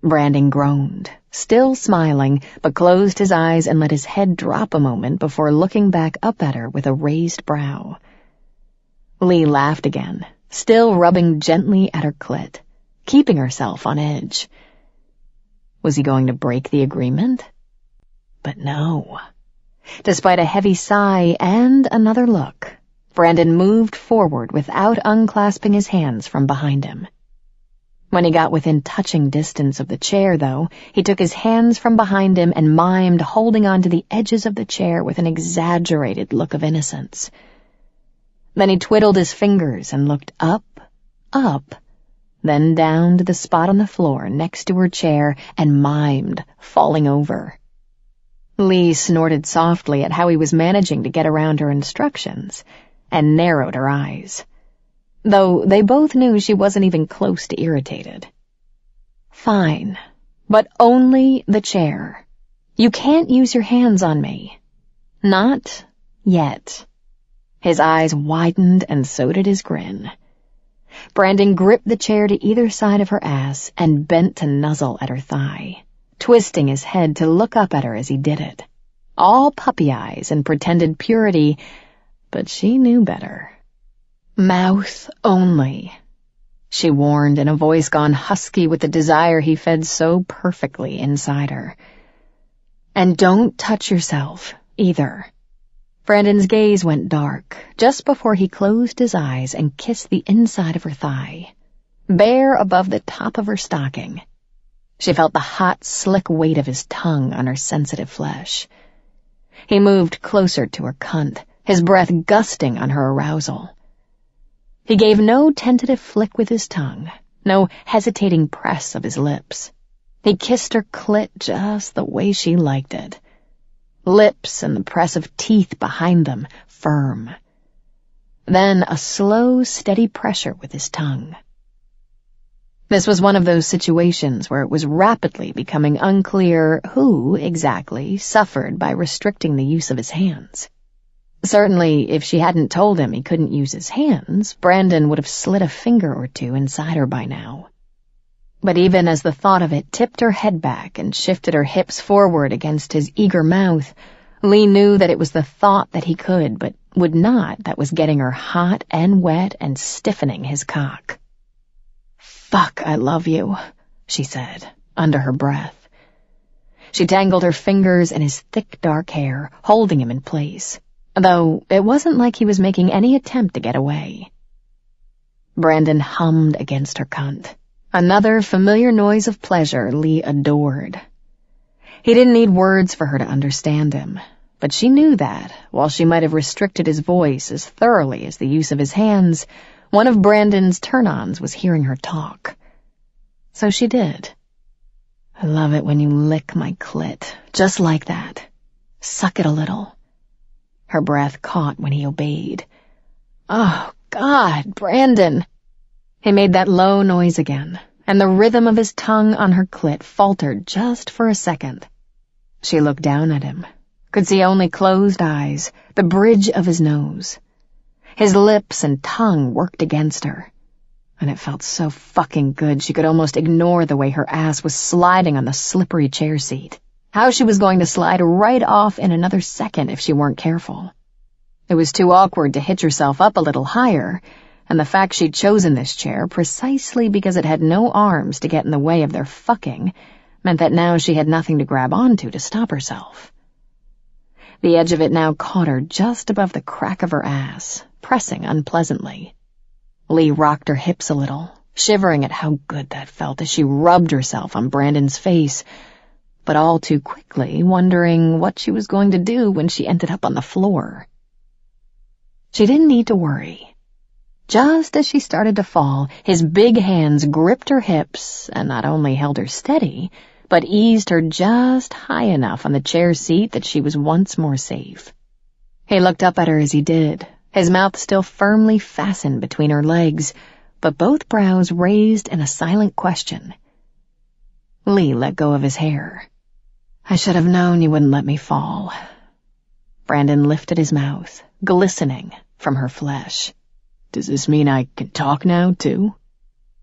[SPEAKER 4] Brandon groaned, still smiling, but closed his eyes and let his head drop a moment before looking back up at her with a raised brow. Lee laughed again, still rubbing gently at her clit, keeping herself on edge. Was he going to break the agreement? But no. Despite a heavy sigh and another look, Brandon moved forward without unclasping his hands from behind him. When he got within touching distance of the chair, though, he took his hands from behind him and mimed holding onto the edges of the chair with an exaggerated look of innocence. Then he twiddled his fingers and looked up, then down to the spot on the floor next to her chair and mimed, falling over. Lee snorted softly at how he was managing to get around her instructions and narrowed her eyes, though they both knew she wasn't even close to irritated. "Fine, but only the chair. You can't use your hands on me. Not yet." His eyes widened and so did his grin. Brandon gripped the chair to either side of her ass and bent to nuzzle at her thigh, twisting his head to look up at her as he did it. All puppy eyes and pretended purity, but she knew better. "Mouth only," she warned in a voice gone husky with the desire he fed so perfectly inside her. "And don't touch yourself, either." Brandon's gaze went dark just before he closed his eyes and kissed the inside of her thigh, bare above the top of her stocking. She felt the hot, slick weight of his tongue on her sensitive flesh. He moved closer to her cunt, his breath gusting on her arousal. He gave no tentative flick with his tongue, no hesitating press of his lips. He kissed her clit just the way she liked it. Lips and the press of teeth behind them, firm. Then a slow, steady pressure with his tongue. This was one of those situations where it was rapidly becoming unclear who, exactly, suffered by restricting the use of his hands. Certainly, if she hadn't told him he couldn't use his hands, Brandon would have slid a finger or two inside her by now. But even as the thought of it tipped her head back and shifted her hips forward against his eager mouth, Lee knew that it was the thought that he could but would not that was getting her hot and wet and stiffening his cock. "Fuck, I love you," she said, under her breath. She tangled her fingers in his thick dark hair, holding him in place, though it wasn't like he was making any attempt to get away. Brandon hummed against her cunt, another familiar noise of pleasure Lee adored. He didn't need words for her to understand him, but she knew that, while she might have restricted his voice as thoroughly as the use of his hands, one of Brandon's turn-ons was hearing her talk. So she did. "I love it when you lick my clit, just like that. Suck it a little." Her breath caught when he obeyed. "Oh, God, Brandon!" He made that low noise again, and the rhythm of his tongue on her clit faltered just for a second. She looked down at him, could see only closed eyes, the bridge of his nose. His lips and tongue worked against her, and it felt so fucking good she could almost ignore the way her ass was sliding on the slippery chair seat. How she was going to slide right off in another second if she weren't careful. It was too awkward to hitch herself up a little higher, and the fact she'd chosen this chair precisely because it had no arms to get in the way of their fucking meant that now she had nothing to grab onto to stop herself. The edge of it now caught her just above the crack of her ass, pressing unpleasantly. Lee rocked her hips a little, shivering at how good that felt as she rubbed herself on Brandon's face, but all too quickly wondering what she was going to do when she ended up on the floor. She didn't need to worry. Just as she started to fall, his big hands gripped her hips and not only held her steady, but eased her just high enough on the chair seat that she was once more safe. He looked up at her as he did, his mouth still firmly fastened between her legs, but both brows raised in a silent question. Lee let go of his hair. "I should have known you wouldn't let me fall." Brandon lifted his mouth, glistening from her flesh. "Does this mean I can talk now, too?"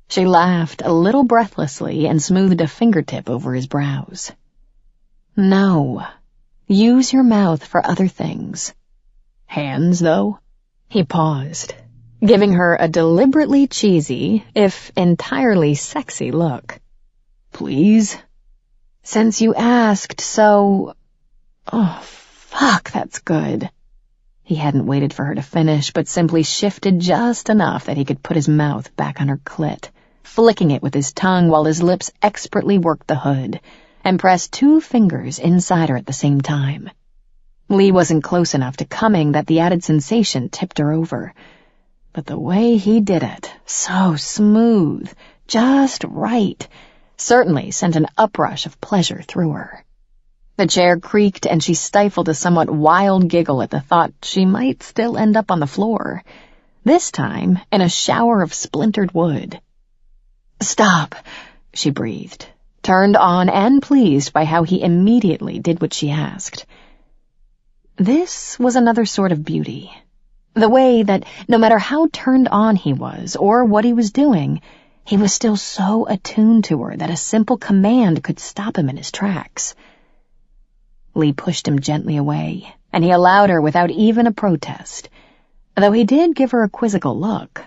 [SPEAKER 4] She laughed a little breathlessly and smoothed a fingertip over his brows. "No. Use your mouth for other things." "Hands, though?" He paused, giving her a deliberately cheesy, if entirely sexy look. "Please?" "Since you asked, so—" "Oh, fuck, that's good." He hadn't waited for her to finish, but simply shifted just enough that he could put his mouth back on her clit, flicking it with his tongue while his lips expertly worked the hood, and pressed 2 fingers inside her at the same time. Lee wasn't close enough to coming that the added sensation tipped her over, but the way he did it, so smooth, just right, certainly sent an uprush of pleasure through her. The chair creaked and she stifled a somewhat wild giggle at the thought she might still end up on the floor, this time in a shower of splintered wood. "Stop," she breathed, turned on and pleased by how he immediately did what she asked. This was another sort of beauty. The way that, no matter how turned on he was or what he was doing, he was still so attuned to her that a simple command could stop him in his tracks. Lee pushed him gently away, and he allowed her without even a protest, though he did give her a quizzical look.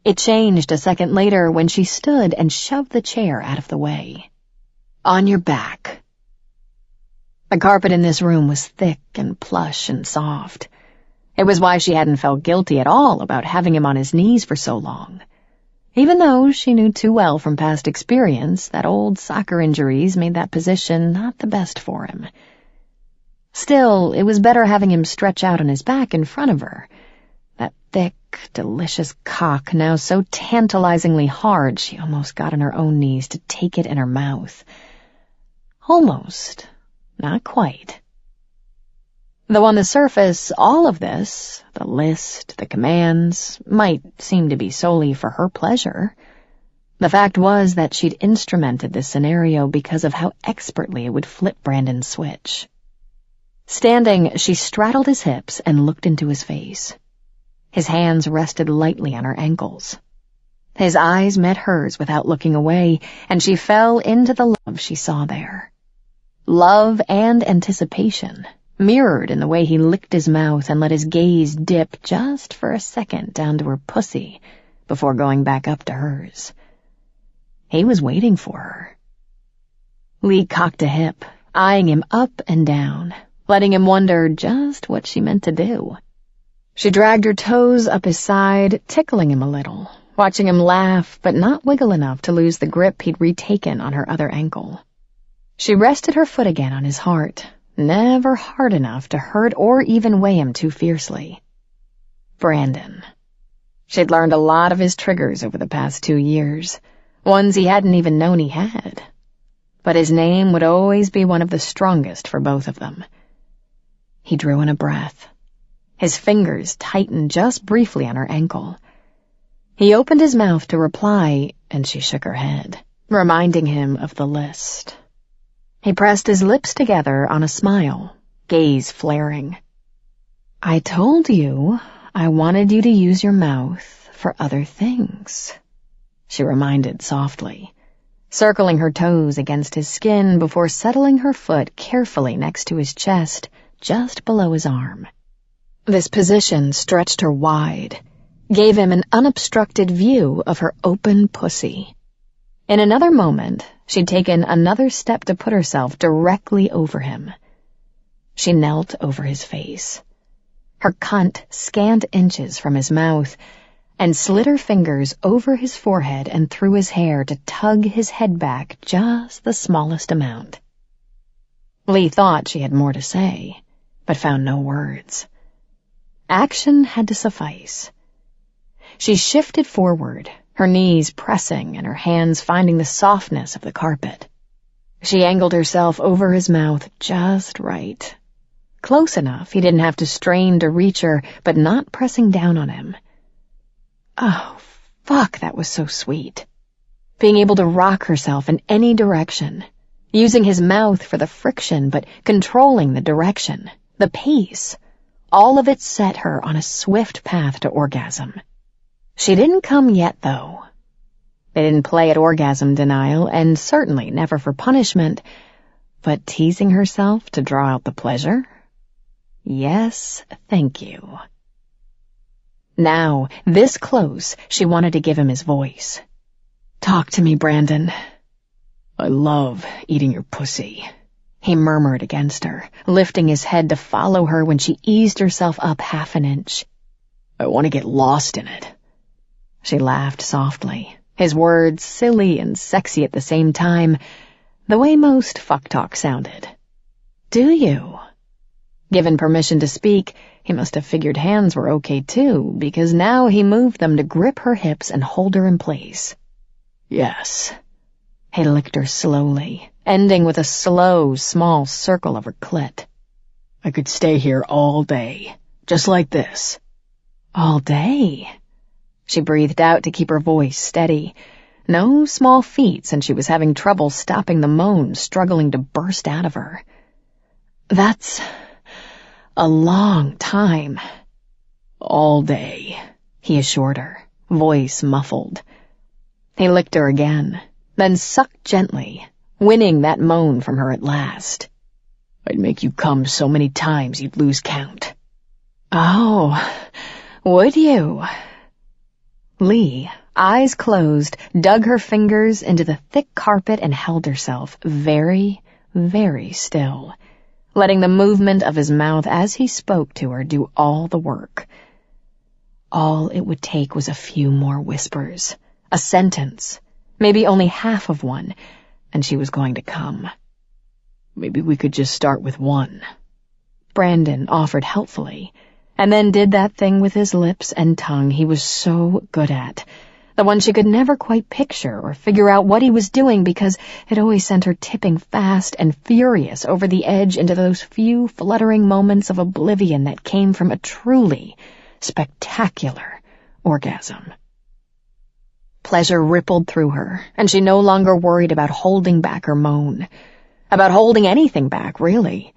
[SPEAKER 4] It changed a second later when she stood and shoved the chair out of the way. "On your back." The carpet in this room was thick and plush and soft. It was why she hadn't felt guilty at all about having him on his knees for so long, even though she knew too well from past experience that old soccer injuries made that position not the best for him. Still, it was better having him stretch out on his back in front of her, that thick, delicious cock now so tantalizingly hard she almost got on her own knees to take it in her mouth. Almost. Not quite. Though on the surface, all of this, the list, the commands, might seem to be solely for her pleasure. The fact was that she'd instrumented this scenario because of how expertly it would flip Brandon's switch. Standing, she straddled his hips and looked into his face. His hands rested lightly on her ankles. His eyes met hers without looking away, and she fell into the love she saw there. Love and anticipation, mirrored in the way he licked his mouth and let his gaze dip just for a second down to her pussy before going back up to hers. He was waiting for her. Lee cocked a hip, eyeing him up and down, letting him wonder just what she meant to do. She dragged her toes up his side, tickling him a little, watching him laugh but not wiggle enough to lose the grip he'd retaken on her other ankle. She rested her foot again on his heart, never hard enough to hurt or even weigh him too fiercely. Brandon. She'd learned a lot of his triggers over the past 2 years, ones he hadn't even known he had. But his name would always be one of the strongest for both of them. He drew in a breath. His fingers tightened just briefly on her ankle. He opened his mouth to reply, and she shook her head, reminding him of the list. He pressed his lips together on a smile, gaze flaring. "I told you I wanted you to use your mouth for other things," she reminded softly, circling her toes against his skin before settling her foot carefully next to his chest, just below his arm. This position stretched her wide, gave him an unobstructed view of her open pussy. In another moment, she'd taken another step to put herself directly over him. She knelt over his face. Her cunt scant inches from his mouth, and slid her fingers over his forehead and through his hair to tug his head back just the smallest amount. Lee thought she had more to say, but found no words. Action had to suffice. She shifted forward, her knees pressing and her hands finding the softness of the carpet. She angled herself over his mouth just right. Close enough he didn't have to strain to reach her, but not pressing down on him. Oh, fuck, that was so sweet. Being able to rock herself in any direction, using his mouth for the friction, but controlling the direction, the pace. All of it set her on a swift path to orgasm. She didn't come yet, though. They didn't play at orgasm denial, and certainly never for punishment, but teasing herself to draw out the pleasure? Yes, thank you. Now, this close, she wanted to give him his voice. "Talk to me, Brandon." "I love eating your pussy," he murmured against her, lifting his head to follow her when she eased herself up half an inch. "I want to get lost in it." She laughed softly, his words silly and sexy at the same time, the way most fuck talk sounded. "Do you?" Given permission to speak, he must have figured hands were okay too, because now he moved them to grip her hips and hold her in place. "Yes." He licked her slowly, ending with a slow, small circle of her clit. "I could stay here all day, just like this." "All day?" She breathed out to keep her voice steady. No small feat since she was having trouble stopping the moans struggling to burst out of her. "That's a long time." "All day," he assured her, voice muffled. He licked her again, then sucked gently, winning that moan from her at last. "I'd make you come so many times you'd lose count." "Oh, would you?" Lee, eyes closed, dug her fingers into the thick carpet and held herself very, very still, letting the movement of his mouth as he spoke to her do all the work. All it would take was a few more whispers, a sentence, maybe only half of one, and she was going to come. "Maybe we could just start with one," Brandon offered helpfully, and then did that thing with his lips and tongue he was so good at, the one she could never quite picture or figure out what he was doing because it always sent her tipping fast and furious over the edge into those few fluttering moments of oblivion that came from a truly spectacular orgasm. Pleasure rippled through her, and she no longer worried about holding back her moan, about holding anything back, really.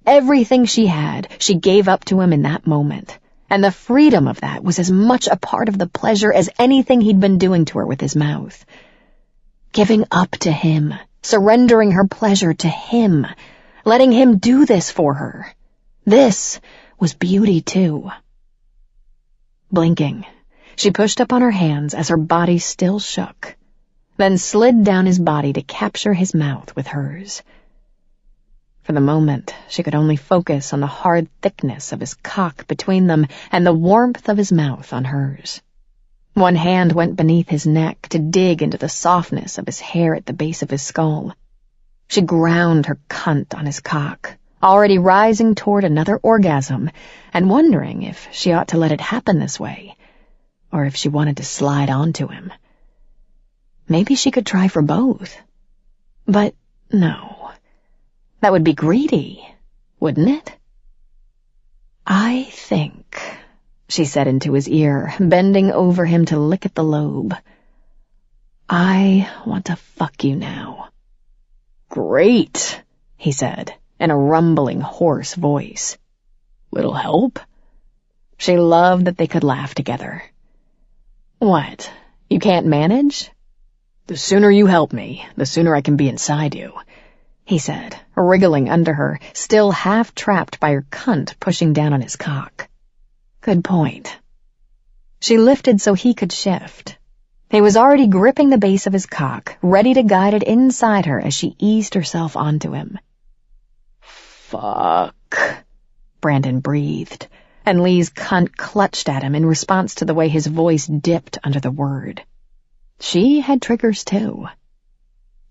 [SPEAKER 4] Everything she had, she gave up to him in that moment, and the freedom of that was as much a part of the pleasure as anything he'd been doing to her with his mouth. Giving up to him, surrendering her pleasure to him, letting him do this for her. This was beauty, too. Blinking, she pushed up on her hands as her body still shook. then slid down his body to capture his mouth with hers. For the moment, she could only focus on the hard thickness of his cock between them and the warmth of his mouth on hers. One hand went beneath his neck to dig into the softness of his hair at the base of his skull. She ground her cunt on his cock, already rising toward another orgasm, and wondering if she ought to let it happen this way, or if she wanted to slide onto him. Maybe she could try for both. But no. That would be greedy, wouldn't it? "I think," she said into his ear, bending over him to lick at the lobe, "I want to fuck you now." "Great," he said, in a rumbling, hoarse voice. "Little help?" She loved that they could laugh together. "What, you can't manage?" "The sooner you help me, the sooner I can be inside you," he said, wriggling under her, still half-trapped by her cunt pushing down on his cock. Good point. She lifted so he could shift. He was already gripping the base of his cock, ready to guide it inside her as she eased herself onto him. "Fuck," Brandon breathed, and Lee's cunt clutched at him in response to the way his voice dipped under the word. She had triggers too.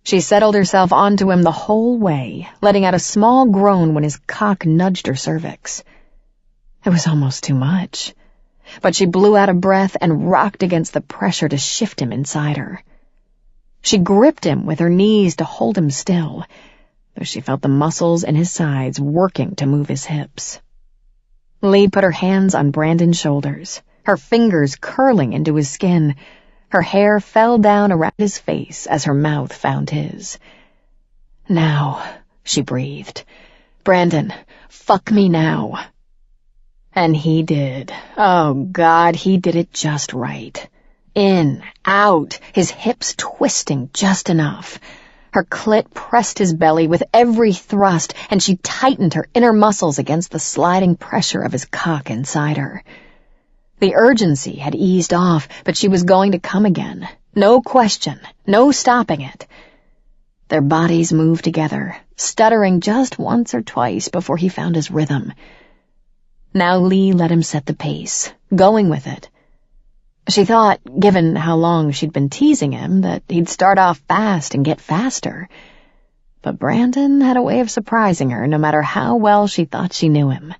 [SPEAKER 4] She settled herself onto him the whole way, letting out a small groan when his cock nudged her cervix. It was almost too much, but she blew out a breath and rocked against the pressure to shift him inside her. She gripped him with her knees to hold him still, though she felt the muscles in his sides working to move his hips. Lee put her hands on Brandon's shoulders, her fingers curling into his skin. Her hair fell down around his face as her mouth found his. "Now," she breathed. "Brandon, fuck me now." And he did. Oh, God, he did it just right. In, out, his hips twisting just enough. Her clit pressed his belly with every thrust, and she tightened her inner muscles against the sliding pressure of his cock inside her. The urgency had eased off, but she was going to come again. No question, no stopping it. Their bodies moved together, stuttering just once or twice before he found his rhythm. Now Lee let him set the pace, going with it. She thought, given how long she'd been teasing him, that he'd start off fast and get faster. But Brandon had a way of surprising her no matter how well she thought she knew him.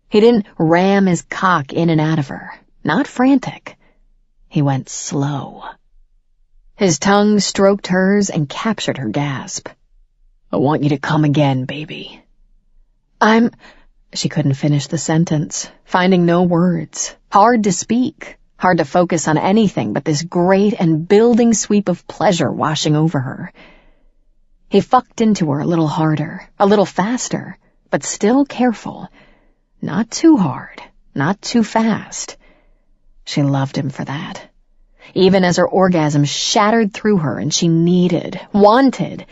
[SPEAKER 4] He didn't ram his cock in and out of her, not frantic. He went slow. His tongue stroked hers and captured her gasp. "I want you to come again, baby." She couldn't finish the sentence, finding no words. Hard to speak, hard to focus on anything but this great and building sweep of pleasure washing over her. He fucked into her a little harder, a little faster, but still careful. Not too hard, not too fast. She loved him for that. Even as her orgasm shattered through her and she needed, wanted,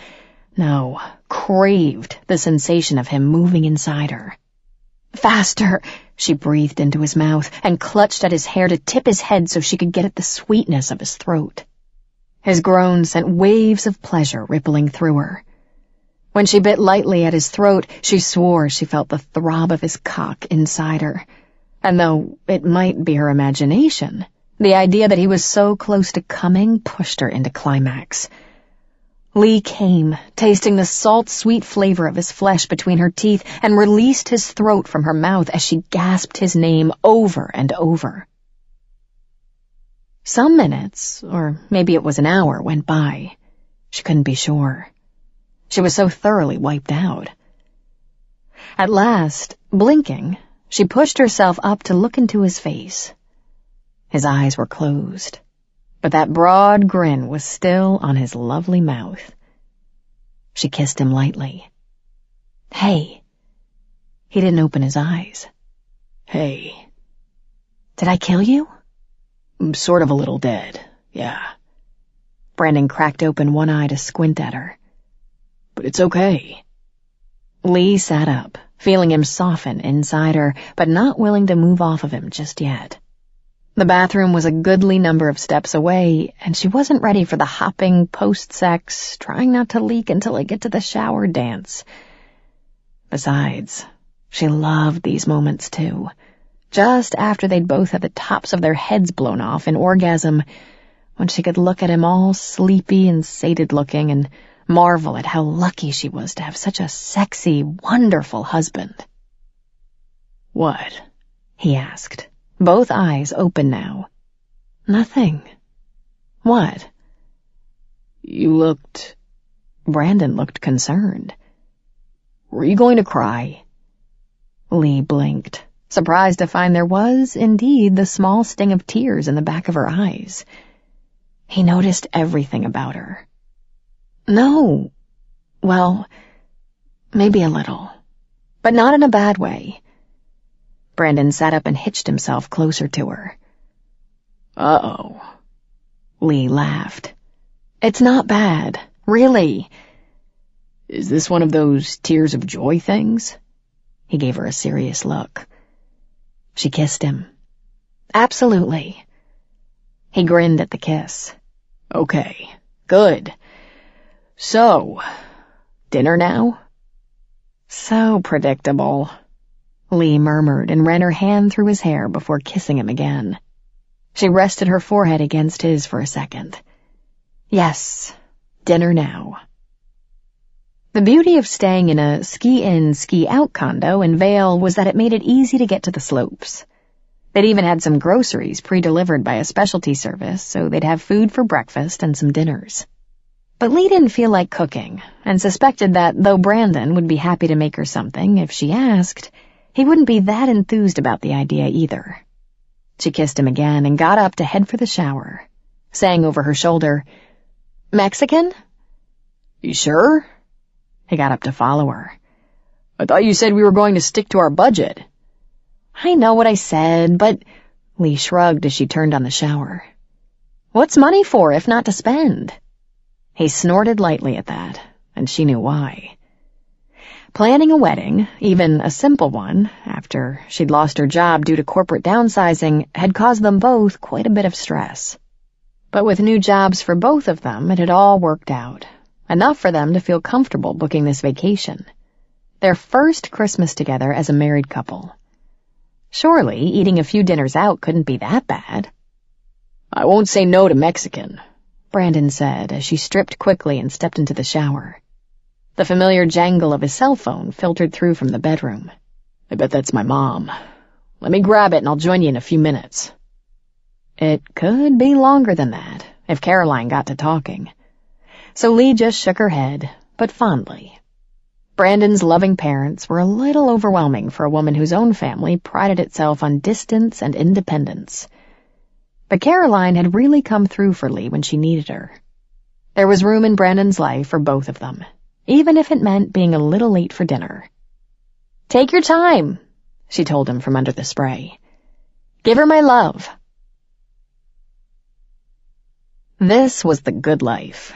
[SPEAKER 4] no, craved the sensation of him moving inside her. "Faster," she breathed into his mouth and clutched at his hair to tip his head so she could get at the sweetness of his throat. His groan sent waves of pleasure rippling through her. When she bit lightly at his throat, she swore she felt the throb of his cock inside her. And though it might be her imagination, the idea that he was so close to coming pushed her into climax. Lee came, tasting the salt-sweet flavor of his flesh between her teeth, and released his throat from her mouth as she gasped his name over and over. Some minutes, or maybe it was an hour, went by. She couldn't be sure. She was so thoroughly wiped out. At last, blinking, she pushed herself up to look into his face. His eyes were closed, but that broad grin was still on his lovely mouth. She kissed him lightly. "Hey." He didn't open his eyes. "Hey." "Did I kill you?" "I'm sort of a little dead, yeah." Brandon cracked open one eye to squint at her. "But it's okay." Lee sat up, feeling him soften inside her, but not willing to move off of him just yet. The bathroom was a goodly number of steps away, and she wasn't ready for the hopping post-sex, trying not to leak until I get to the shower dance. Besides, she loved these moments too. Just after they'd both had the tops of their heads blown off in orgasm, when she could look at him all sleepy and sated-looking and marvel at how lucky she was to have such a sexy, wonderful husband. "What?" he asked, both eyes open now. "Nothing." "What?" "You looked—" Brandon looked concerned. "Were you going to cry?" Lee blinked, surprised to find there was, indeed, the small sting of tears in the back of her eyes. He noticed everything about her. "No. Well, maybe a little, but not in a bad way." Brandon sat up and hitched himself closer to her. "Uh-oh." Lee laughed. "It's not bad, really." "Is this one of those tears of joy things?" He gave her a serious look. She kissed him. "Absolutely." He grinned at the kiss. "Okay, good. So, dinner now?" "So predictable," Lee murmured and ran her hand through his hair before kissing him again. She rested her forehead against his for a second. "Yes, dinner now." The beauty of staying in a ski-in, ski-out condo in Vail was that it made it easy to get to the slopes. They'd even had some groceries pre-delivered by a specialty service, so they'd have food for breakfast and some dinners. But Lee didn't feel like cooking, and suspected that, though Brandon would be happy to make her something if she asked, he wouldn't be that enthused about the idea either. She kissed him again and got up to head for the shower, saying over her shoulder, "Mexican?" "You sure?" He got up to follow her. "I thought you said we were going to stick to our budget." "I know what I said, but—" Lee shrugged as she turned on the shower. "What's money for if not to spend?" He snorted lightly at that, and she knew why. Planning a wedding, even a simple one, after she'd lost her job due to corporate downsizing, had caused them both quite a bit of stress. But with new jobs for both of them, it had all worked out, enough for them to feel comfortable booking this vacation. Their first Christmas together as a married couple. Surely, eating a few dinners out couldn't be that bad. "I won't say no to Mexican," Brandon said as she stripped quickly and stepped into the shower. The familiar jangle of his cell phone filtered through from the bedroom. "I bet that's my mom. Let me grab it and I'll join you in a few minutes." It could be longer than that, if Caroline got to talking. So Lee just shook her head, but fondly. Brandon's loving parents were a little overwhelming for a woman whose own family prided itself on distance and independence. But Caroline had really come through for Lee when she needed her. There was room in Brandon's life for both of them, even if it meant being a little late for dinner. "Take your time," she told him from under the spray. "Give her my love." This was the good life.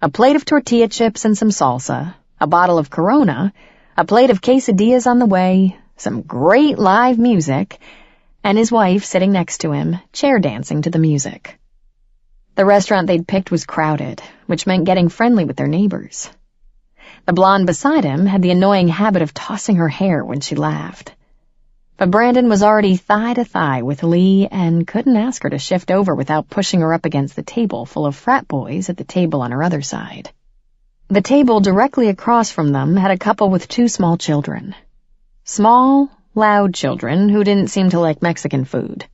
[SPEAKER 4] A plate of tortilla chips and some salsa, a bottle of Corona, a plate of quesadillas on the way, some great live music, and his wife sitting next to him, chair dancing to the music. The restaurant they'd picked was crowded, which meant getting friendly with their neighbors. The blonde beside him had the annoying habit of tossing her hair when she laughed. But Brandon was already thigh to thigh with Lee and couldn't ask her to shift over without pushing her up against the table full of frat boys at the table on her other side. The table directly across from them had a couple with two small children. Small, loud children who didn't seem to like Mexican food.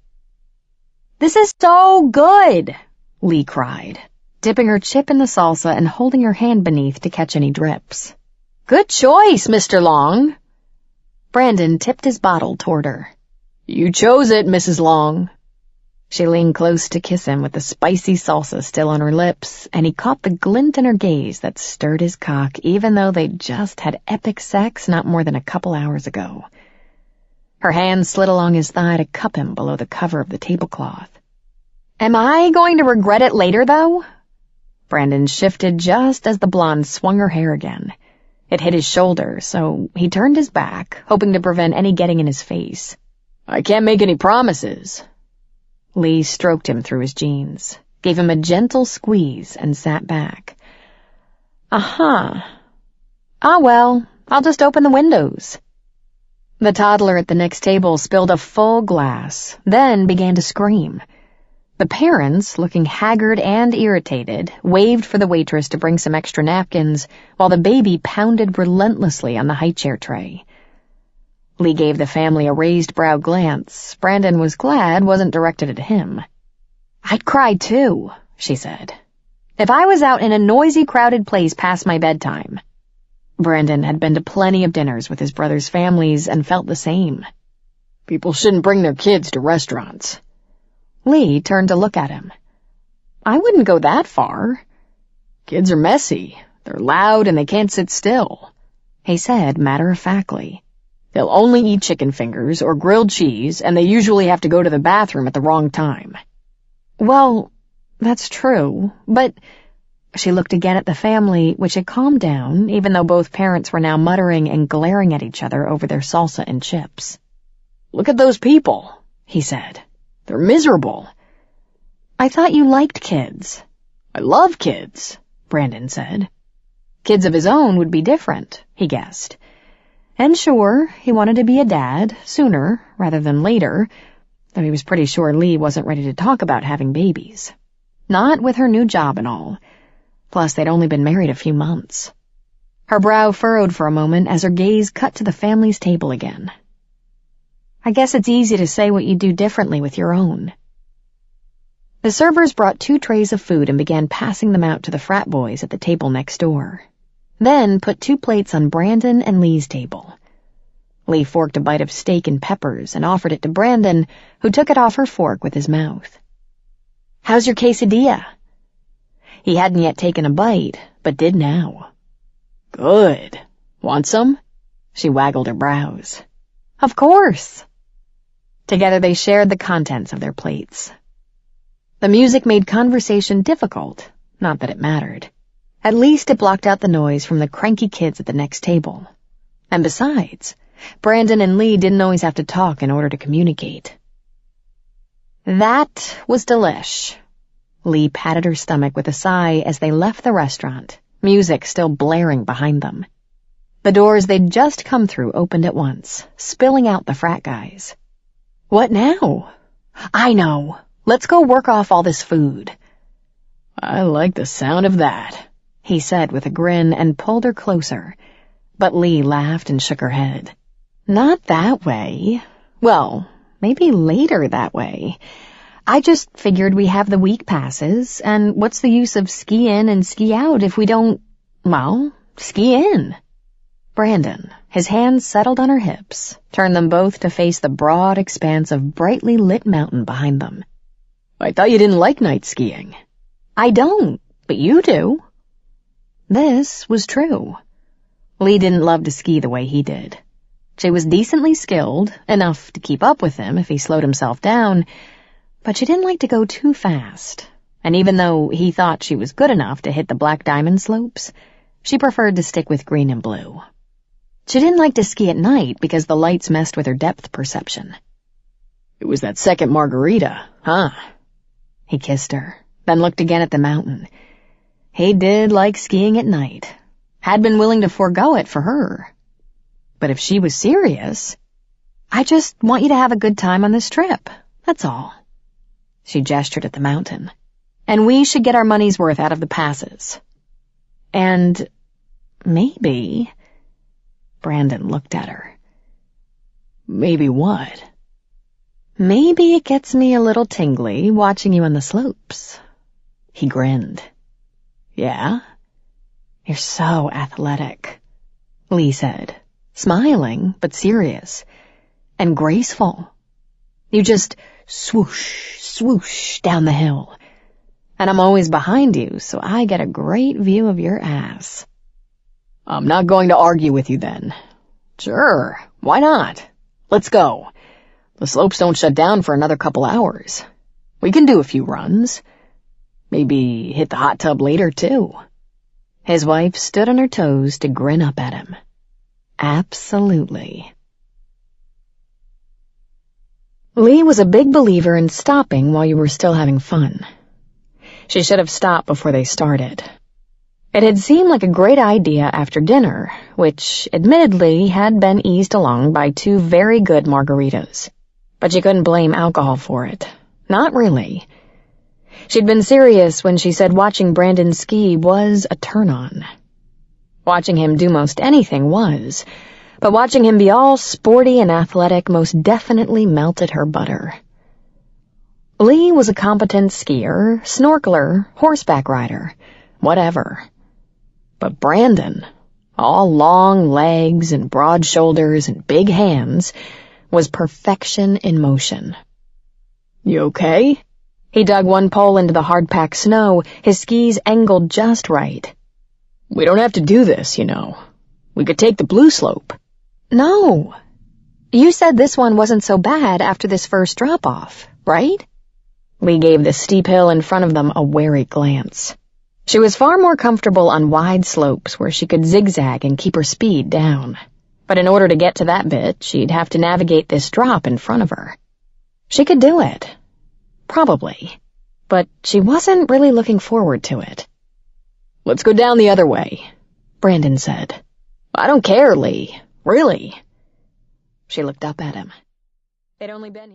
[SPEAKER 4] "This is so good!" Lee cried, dipping her chip in the salsa and holding her hand beneath to catch any drips. "Good choice, Mr. Long." Brandon tipped his bottle toward her. "You chose it, Mrs. Long." She leaned close to kiss him with the spicy salsa still on her lips, and he caught the glint in her gaze that stirred his cock even though they'd just had epic sex not more than a couple hours ago. Her hand slid along his thigh to cup him below the cover of the tablecloth. "Am I going to regret it later, though?" Brandon shifted just as the blonde swung her hair again. It hit his shoulder, so he turned his back, hoping to prevent any getting in his face. "I can't make any promises." Lee stroked him through his jeans, gave him a gentle squeeze, and sat back. Uh-huh. Ah, well, I'll just open the windows. The toddler at the next table spilled a full glass, then began to scream. The parents, looking haggard and irritated, waved for the waitress to bring some extra napkins, while the baby pounded relentlessly on the high-chair tray. Lee gave the family a raised-brow glance Brandon was glad wasn't directed at him. "I'd cry too," she said, "if I was out in a noisy, crowded place past my bedtime." Brandon had been to plenty of dinners with his brother's families and felt the same. "People shouldn't bring their kids to restaurants." Lee turned to look at him. "I wouldn't go that far. Kids are messy. They're loud and they can't sit still," he said matter-of-factly. "They'll only eat chicken fingers or grilled cheese, and they usually have to go to the bathroom at the wrong time." "Well, that's true, but—" She looked again at the family, which had calmed down, even though both parents were now muttering and glaring at each other over their salsa and chips. "Look at those people," he said. "They're miserable." "I thought you liked kids." "I love kids," Brandon said. Kids of his own would be different, he guessed. And sure, he wanted to be a dad, sooner rather than later, though he was pretty sure Lee wasn't ready to talk about having babies. Not with her new job and all. Plus, they'd only been married a few months. Her brow furrowed for a moment as her gaze cut to the family's table again. "I guess it's easy to say what you do differently with your own." The servers brought 2 trays of food and began passing them out to the frat boys at the table next door. Then put 2 plates on Brandon and Lee's table. Lee forked a bite of steak and peppers and offered it to Brandon, who took it off her fork with his mouth. "How's your quesadilla?" He hadn't yet taken a bite, but did now. "Good. Want some?" She waggled her brows. "Of course." Together they shared the contents of their plates. The music made conversation difficult, not that it mattered. At least it blocked out the noise from the cranky kids at the next table. And besides, Brandon and Lee didn't always have to talk in order to communicate. "That was delish." Lee patted her stomach with a sigh as they left the restaurant, music still blaring behind them. The doors they'd just come through opened at once, spilling out the frat guys. "What now?" "I know. Let's go work off all this food." "I like the sound of that," he said with a grin and pulled her closer. But Lee laughed and shook her head. "Not that way. Well, maybe later that way. I just figured we have the week passes, and what's the use of ski in and ski out if we don't, well, ski in?" Brandon, his hands settled on her hips, turned them both to face the broad expanse of brightly lit mountain behind them. "I thought you didn't like night skiing." "I don't, but you do." This was true. Lee didn't love to ski the way he did. She was decently skilled, enough to keep up with him if he slowed himself down, but she didn't like to go too fast, and even though he thought she was good enough to hit the Black Diamond slopes, she preferred to stick with green and blue. She didn't like to ski at night because the lights messed with her depth perception. "It was that second margarita, huh?" He kissed her, then looked again at the mountain. He did like skiing at night, had been willing to forego it for her. But if she was serious, "I just want you to have a good time on this trip, that's all." She gestured at the mountain. "And we should get our money's worth out of the passes. And maybe—" Brandon looked at her. "Maybe what?" "Maybe it gets me a little tingly watching you on the slopes." He grinned. "Yeah?" "You're so athletic," Lee said, smiling but serious, "and graceful. You just swoosh, swoosh down the hill. And I'm always behind you, so I get a great view of your ass." "I'm not going to argue with you then." "Sure, why not? Let's go. The slopes don't shut down for another couple hours. We can do a few runs. Maybe hit the hot tub later, too." His wife stood on her toes to grin up at him. Absolutely. Lee was a big believer in stopping while you were still having fun. She should have stopped before they started. It had seemed like a great idea after dinner, which, admittedly, had been eased along by 2 very good margaritas. But she couldn't blame alcohol for it. Not really. She'd been serious when she said watching Brandon ski was a turn-on. Watching him do most anything was, but watching him be all sporty and athletic most definitely melted her butter. Lee was a competent skier, snorkeler, horseback rider, whatever. But Brandon, all long legs and broad shoulders and big hands, was perfection in motion. "You okay?" He dug one pole into the hard-packed snow, his skis angled just right. "We don't have to do this, you know. We could take the blue slope." "No. You said this one wasn't so bad after this first drop-off, right?" Lee gave the steep hill in front of them a wary glance. She was far more comfortable on wide slopes where she could zigzag and keep her speed down. But in order to get to that bit, she'd have to navigate this drop in front of her. She could do it. Probably. But she wasn't really looking forward to it. "Let's go down the other way," Brandon said. "I don't care, Lee. Really." She looked up at him. They'd only been